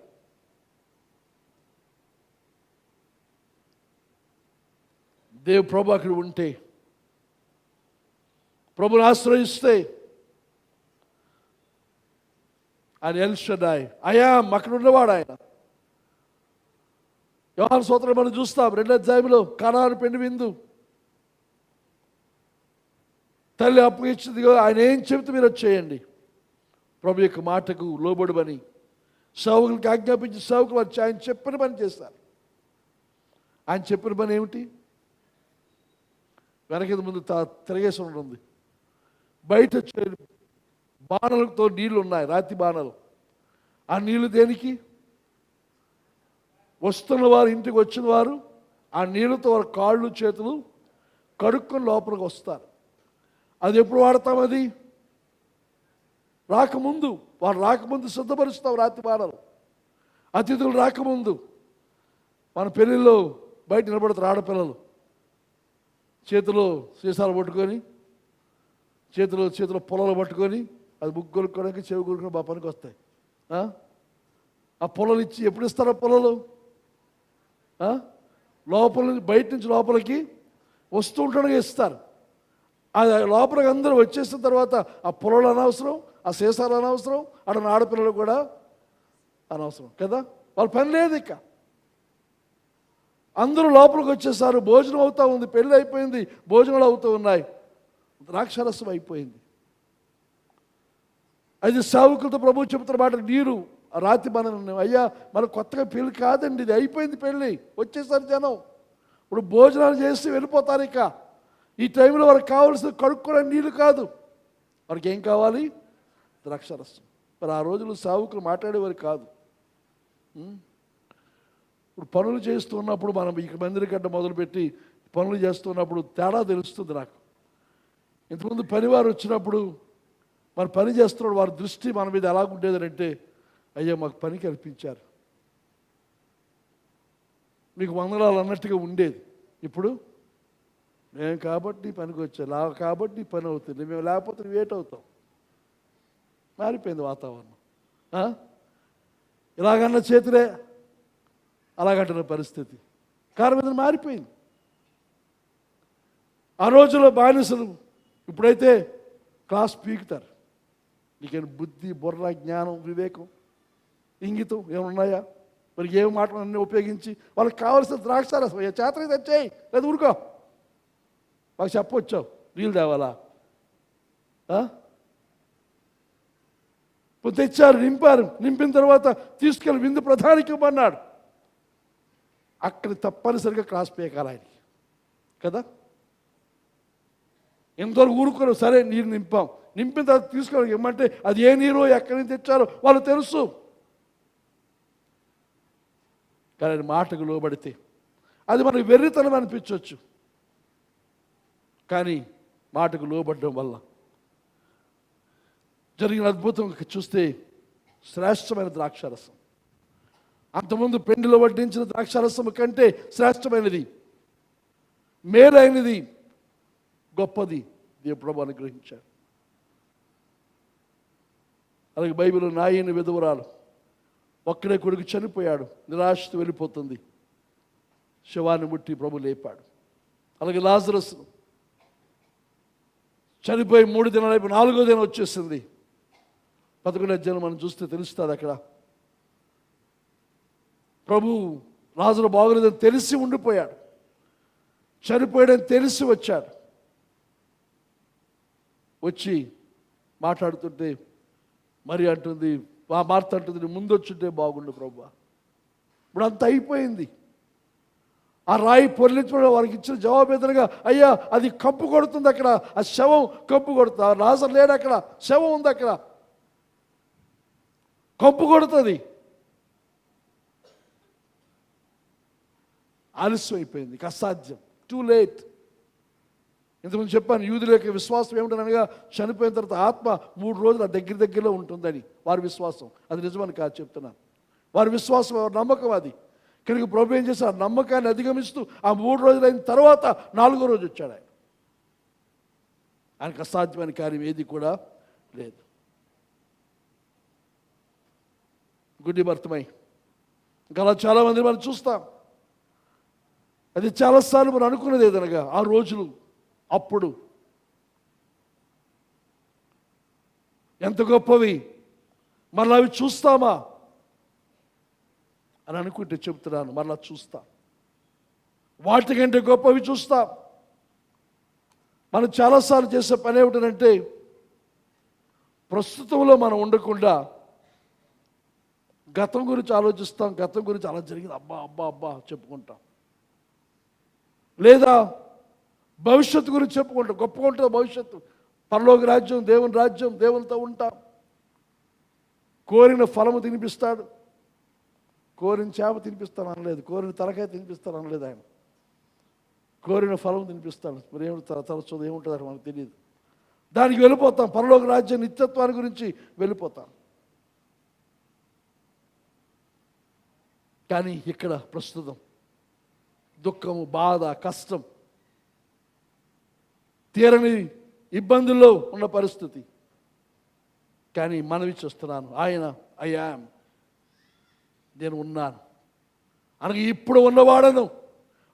ప్రభు అక్కడ ఉంటే, ప్రభుని ఆశ్రయిస్తే, ఆయన ఎల్ షడ్డాయ్, అక్కడ ఉన్నవాడు ఆయన. యోహాను స్తోత్రం మనం చూస్తాం 2వ అధ్యాయంలో కానాను పెండి విందు. తల్లి అప్పగించింది, ఆయన ఏం చెబితే మీరు చేయండి, ప్రభు యొక్క మాటకు లోబడమని సేవకులకి ఆజ్ఞాపించి సేవకులు వచ్చి ఆయన చెప్పిన పని చేస్తారు. ఆయన చెప్పిన పని ఏమిటి? వెనక ముందు తిరగేసి ఉంటుంది. బయట బాణలతో నీళ్లు ఉన్నాయి, రాతి బాణలు. ఆ నీళ్లు దేనికి? వస్తున్న వారు, ఇంటికి వచ్చిన వారు ఆ నీళ్ళతో వారి కాళ్ళు చేతులు కడుక్కొని లోపలికి వస్తారు. అది ఎప్పుడు వాడతాం? అది రాకముందు, వారు రాకముందు సిద్ధపరుస్తాం రాతి బాణలు. అతిథులు రాకముందు మన పెళ్ళిళ్ళలో బయట నిలబడతారు ఆడపిల్లలు, చేతిలో సీసాలు పట్టుకొని, చేతిలో పొలాలు పట్టుకొని, అది ముగ్గు కొనుక్కోవడానికి చెవి కొనుక్కొని మా పనికి వస్తాయి. ఆ పొలాలు ఇచ్చి ఎప్పుడు ఇస్తారు? ఆ పొలాలు లోపల బయట నుంచి లోపలికి వస్తూ ఉండగా ఇస్తారు. అది లోపలికి అందరూ వచ్చేసిన తర్వాత ఆ పొలాలు అనవసరం, ఆ సీసాలు అనవసరం, అక్కడ ఆడపిల్లలు కూడా అనవసరం కదా. వాళ్ళ పని లేదు. ఇక అందరూ లోపలికి వచ్చేసారు. భోజనం అవుతూ ఉంది, పెళ్ళి అయిపోయింది, భోజనాలు అవుతూ ఉన్నాయి, ద్రాక్షారసం అయిపోయింది. అది సేవకులతో ప్రభు చెబుతున్న మాట, నీరు రాతి మనం, అయ్యా మనకు కొత్తగా పెళ్ళి కాదండి, ఇది అయిపోయింది పెళ్ళి, వచ్చేసారు జనం, ఇప్పుడు భోజనాలు చేసి వెళ్ళిపోతారు. ఇక ఈ టైంలో వారికి కావాల్సిన కడుక్కోవడానికి నీళ్ళు కాదు, వారికి ఏం కావాలి? ద్రాక్షారసం. మరి ఆ రోజులు సేవకులు మాట్లాడేవారు కాదు. ఇప్పుడు పనులు చేస్తున్నప్పుడు మనం ఇక మందిరి గడ్డ మొదలుపెట్టి పనులు చేస్తున్నప్పుడు తేడా తెలుస్తుంది నాకు. ఇంతకుముందు పనివారు వచ్చినప్పుడు మన పని చేస్తున్నాడు, వారి దృష్టి మన మీద ఎలాగుండేదంటే, అయ్యా మాకు పని కల్పించారు, మీకు వందనాలు అన్నట్టుగా ఉండేది. ఇప్పుడు మేము కాబట్టి పనికి వచ్చాం, కాబట్టి పని అవుతుంది, మేము లేకపోతే వేట్ అవుతాం. మారిపోయింది వాతావరణం. ఇలాగన్న చేతులే అలాగంటున్న పరిస్థితి, కారణం మారిపోయింది. ఆ రోజుల్లో బానిసలు ఇప్పుడైతే క్లాస్ పీకుతారు. నీకేం బుద్ధి, బుర్ర, జ్ఞానం, వివేకం, ఇంగితం ఏమున్నాయా? మరి ఏం మాటలన్నీ ఉపయోగించి వాళ్ళకి కావాల్సిన ద్రాక్షారసం చేతనే తెచ్చేయి, లేదు ఊరుకో, మాకు చెప్పొచ్చావు, నీళ్ళు తేవాలా? తెచ్చారు, నింపారు, నింపిన తర్వాత తీసుకెళ్ళి విందు ప్రధానికి ఇవ్వమన్నాడు. అక్కడ తప్పనిసరిగా క్లాస్ పీకాలి ఆయనకి కదా. ఎంతవరకు ఊరుకోరు, సరే నీరు నింపాం, నింపిన తర్వాత తీసుకొని ఇవ్వమంటే అది ఏ నీరు, ఎక్కడి నుంచి తెచ్చారో వాళ్ళు తెలుసు. కానీ మాటకు లోబడితే అది మనకు వెర్రితనం అనిపించవచ్చు, కానీ మాటకు లోబడడం వల్ల జరిగిన అద్భుతం చూస్తే శ్రేష్టమైన ద్రాక్షారసం, అంతకుముందు పెండిలో వడ్డించిన ద్రాక్షారసం కంటే శ్రేష్టమైనది, మేలైనది, గొప్పది దేవుడు ప్రభు అనుగ్రహించాడు. అలాగే బైబిల్లో నాయని విధవరాలు, ఒక్కడే కొడుకు చనిపోయాడు, నిరాశతో వెళ్ళిపోతుంది, శవాన్ని ముట్టి ప్రభు లేపాడు. అలాగే లాజరస్ చనిపోయి 3 దినాలు అయిపోయి 4వ దినం వచ్చేసింది. 11వ అధ్యాయం మనం చూస్తే తెలుస్తుంది. అక్కడ ప్రభు లాజరు బాగోలేదని తెలిసి ఉండిపోయాడు, చనిపోయాడని తెలిసి వచ్చాడు. వచ్చి మాట్లాడుతుంటే మరి అంటుంది, మార్త అంటుంది, ముందు వచ్చుంటే బాగుండు ప్రభు. ఇప్పుడు అంత అయిపోయింది. ఆ రాయి పొర్లించడం వారికి ఇచ్చిన జవాబు ఎదురుగా, అయ్యా అది కంపు కొడుతుంది, అక్కడ ఆ శవం కంపు కొడుతుంది, లాజరు లేడు అక్కడ, శవం ఉంది అక్కడ, కంపు కొడుతుంది. ఆలస్యం అయిపోయింది, అసాధ్యం, టూ లేట్. ఇంతకుముందు చెప్పాను, యూదుల యొక్క విశ్వాసం ఏమిటనగా చనిపోయిన తర్వాత ఆత్మ 3 రోజులు ఆ దగ్గరలో ఉంటుందని వారి విశ్వాసం. అది నిజమని కాదు చెప్తున్నాను, వారి విశ్వాసం, వారి నమ్మకం అది. కనుక ప్రభు ఏం చేశారు, ఆ నమ్మకాన్ని అధిగమిస్తూ ఆ 3 రోజులు అయిన తర్వాత 4వ రోజు వచ్చాడు ఆయన. ఆయనకు అసాధ్యమైన కార్యం ఏది కూడా లేదు. గుడ్డి భర్తమై ఇంకా అలా చాలామంది మనం చూస్తాం. అది చాలాసార్లు మనం అనుకున్నది ఏదనగా ఆ రోజులు అప్పుడు ఎంత గొప్పవి, మరలా అవి చూస్తామా అని అనుకుంటే చెప్తున్నాను, మరలా చూస్తా. వాటికంటే గొప్పవి చూస్తాం. మనం చాలాసార్లు చేసే పని ఏమిటంటే ప్రస్తుతంలో మనం ఉండకుండా గతం గురించి ఆలోచిస్తాం, గతం గురించి అలా జరిగింది అబ్బా అబ్బా అబ్బా చెప్పుకుంటాం. లేదా భవిష్యత్తు గురించి చెప్పుకుంటాం, గొప్పగా ఉంటుంది భవిష్యత్తు, పరలోక రాజ్యం, దేవుని రాజ్యం, దేవునితో ఉంటాం. కోరిన ఫలము తినిపిస్తాడు. కోరిన చేప తినిపిస్తాను అనలేదు, కోరిన తలకాయ తినిపిస్తాను అనలేదు ఆయన. కోరిన ఫలం తినిపిస్తాడు. మరి ఏమిటి తలచోదు ఏముంటుందో మనకు తెలియదు. దానికి వెళ్ళిపోతాం, పరలోక రాజ్యం నిత్యత్వాన్ని గురించి వెళ్ళిపోతాం. కానీ ఇక్కడ ప్రస్తుతం దుఃఖము, బాధ, కష్టం, తీరని ఇబ్బందుల్లో ఉన్న పరిస్థితి. కానీ మనవి చేస్తున్నాను, ఆయన ఐ యామ్, నేను ఉన్నాను అనగా ఇప్పుడు ఉన్నవాడను.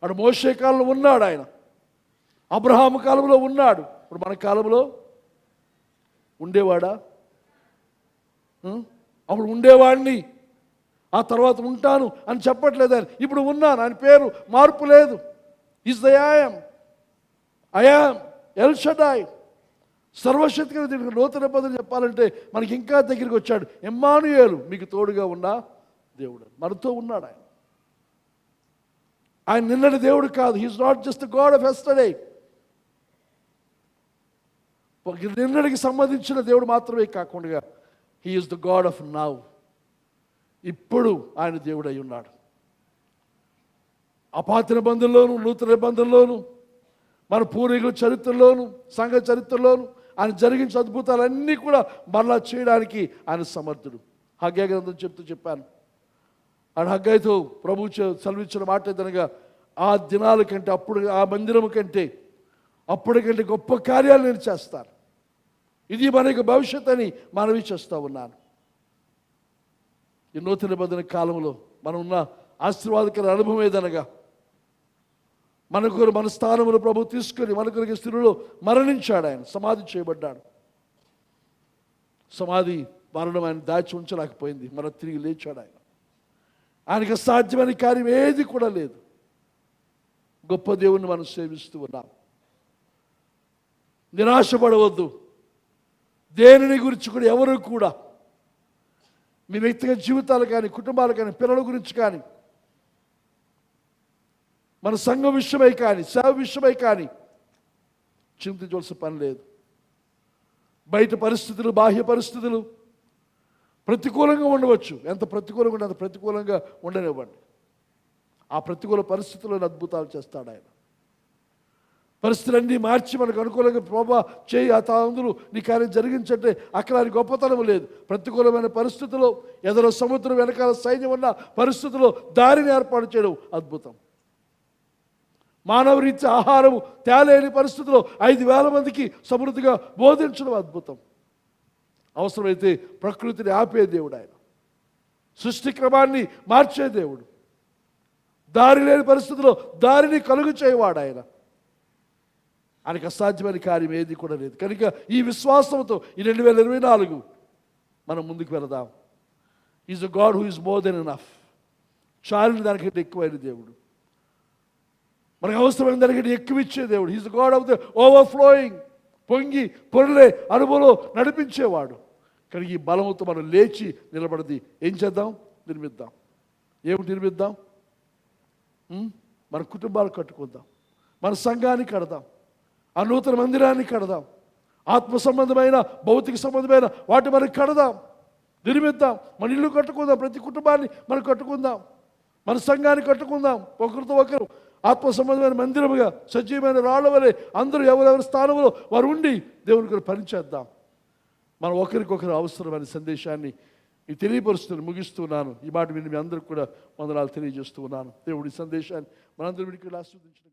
అటు మోషే కాలంలో ఉన్నాడు ఆయన, అబ్రహాము కాలంలో ఉన్నాడు, ఇప్పుడు మన కాలంలో ఉండేవాడా? అప్పుడు ఉండేవాడిని, ఆ తర్వాత ఉంటాను అని చెప్పట్లేదు ఆయన. ఇప్పుడు ఉన్నాను, ఆయన పేరు మార్పు లేదు. Is the I am El Shaddai, సర్వశక్తిగా. దీనికి నూతన పదం చెప్పాలంటే మనకి ఇంకా దగ్గరికి వచ్చాడు. ఎమ్మానుయేలు, మీకు తోడుగా ఉన్న దేవుడు, మనతో ఉన్నాడు ఆయన. ఆయన నిన్నటి దేవుడు కాదు. He's not just God of yesterday. నిన్నటికి సంబంధించిన దేవుడు మాత్రమే కాకుండా he is the God of now. ఇప్పుడు ఆయన దేవుడు అయి ఉన్నాడు. అపాత నిబంధనలోను, నూతన నిబంధనలోను, మన పూర్వీకుల చరిత్రలోను, సంఘ చరిత్రలోను ఆయన జరిగించిన అద్భుతాలన్నీ కూడా మరలా చేయడానికి ఆయన సమర్థుడు. హగ్గై గ్రంథం చెప్పాను. ఆయన హగ్గైతో ప్రభు సెలవిచ్చిన మాట ఏదనగా, ఆ దినాల కంటే, అప్పుడు ఆ మందిరము కంటే అప్పటికంటే గొప్ప కార్యాలు నేను చేస్తాను. ఇది మనకి భవిష్యత్ అని మనవి చేస్తూ ఉన్నాను. ఈ నూతన నిబంధన కాలంలో మనం ఉన్న ఆశీర్వాదకర అనుభవం ఏదనగా, మన స్థానములు ప్రభు తీసుకొని మన కొరకు స్థితిలో మరణించాడు. ఆయన సమాధి చేయబడ్డాడు. సమాధి మరణం ఆయన దాచి ఉంచలేకపోయింది, మన తిరిగి లేచాడు ఆయన. ఆయనకి సాధ్యమైన కార్యం ఏది కూడా లేదు. గొప్ప దేవుణ్ణి మనం సేవిస్తూ ఉన్నాం. నిరాశపడవద్దు. దేనిని గురించి కూడా ఎవరు కూడా మీ వ్యక్తిగత జీవితాలు కానీ, కుటుంబాలు కానీ, పిల్లల గురించి కానీ, మన సంఘం విషయమై కానీ, సేవ విషయమై కానీ చింతించవలసిన పని లేదు. బయట పరిస్థితులు, బాహ్య పరిస్థితులు ప్రతికూలంగా ఉండవచ్చు. ఎంత ప్రతికూలంగా ఉంటే అంత ప్రతికూలంగా ఉండనివ్వండి. ఆ ప్రతికూల పరిస్థితులను అద్భుతాలు చేస్తాడు ఆయన. పరిస్థితులన్నీ మార్చి మనకు అనుకూలంగా ప్రభా చేయి, ఆ తాందులు నీ కార్యం జరిగించంటే అక్కడ ఆయన గొప్పతనం లేదు. ప్రతికూలమైన పరిస్థితుల్లో, ఎదురు సముద్రం వెనకాల సైన్యం ఉన్న పరిస్థితుల్లో దారిని ఏర్పాటు చేయడం అద్భుతం. మానవ రీత్యా ఆహారం తేలేని పరిస్థితుల్లో 5,000 మందికి సమృద్ధిగా బోధించడం అద్భుతం. అవసరమైతే ప్రకృతిని ఆపే దేవుడు ఆయన. సృష్టి క్రమాన్ని మార్చే దేవుడు. దారి లేని పరిస్థితుల్లో దారిని కలుగు చేయవాడు ఆయన. ఆయనకు అసాధ్యమైన కార్యం ఏది కూడా లేదు. కనుక ఈ విశ్వాసంతో ఈ 2024 మనం ముందుకు వెళదాం. Is a God who is more than enough. చాలిన దానికంటే ఎక్కువైన దేవుడు, మనకు అవసరమైన దానికంటే ఎక్కువ ఇచ్చే దేవుడు. Is the God of the overflowing. పొంగి పొరలే అనుభవంలో నడిపించేవాడు. కానీ ఈ బలంతో మనం లేచి నిలబడది ఏం చేద్దాం? నిర్మిద్దాం. ఏమిటి నిర్మిద్దాం? మన కుటుంబాలు కట్టుకుందాం, మన సంఘాన్ని కడదాం, ఆ నూతన మందిరాన్ని కడదాం, ఆత్మ సంబంధమైన, భౌతిక సంబంధమైన వాటి మనకి కడదాం, నిర్మిద్దాం. మన ఇల్లు కట్టుకుందాం, ప్రతి కుటుంబాన్ని మనం కట్టుకుందాం, మన సంఘాన్ని కట్టుకుందాం. ఒకరితో ఒకరు ఆత్మ సంబంధమైన మందిరముగా సజీవమైన రాళ్ళ వలె అందరూ ఎవరెవరి స్థానంలో వారు ఉండి దేవునికి పనిచేద్దాం. మనం ఒకరికొకరు అవసరమైన సందేశాన్ని ఈ తెలియపరుస్తున్నాను, ముగిస్తున్నాను. ఈ మాట విని మీ అందరికి కూడా వందనాలు తెలియజేస్తూ ఉన్నాను. దేవుడి సందేశాన్ని మనందరి విడికి ఆస్వాదించిన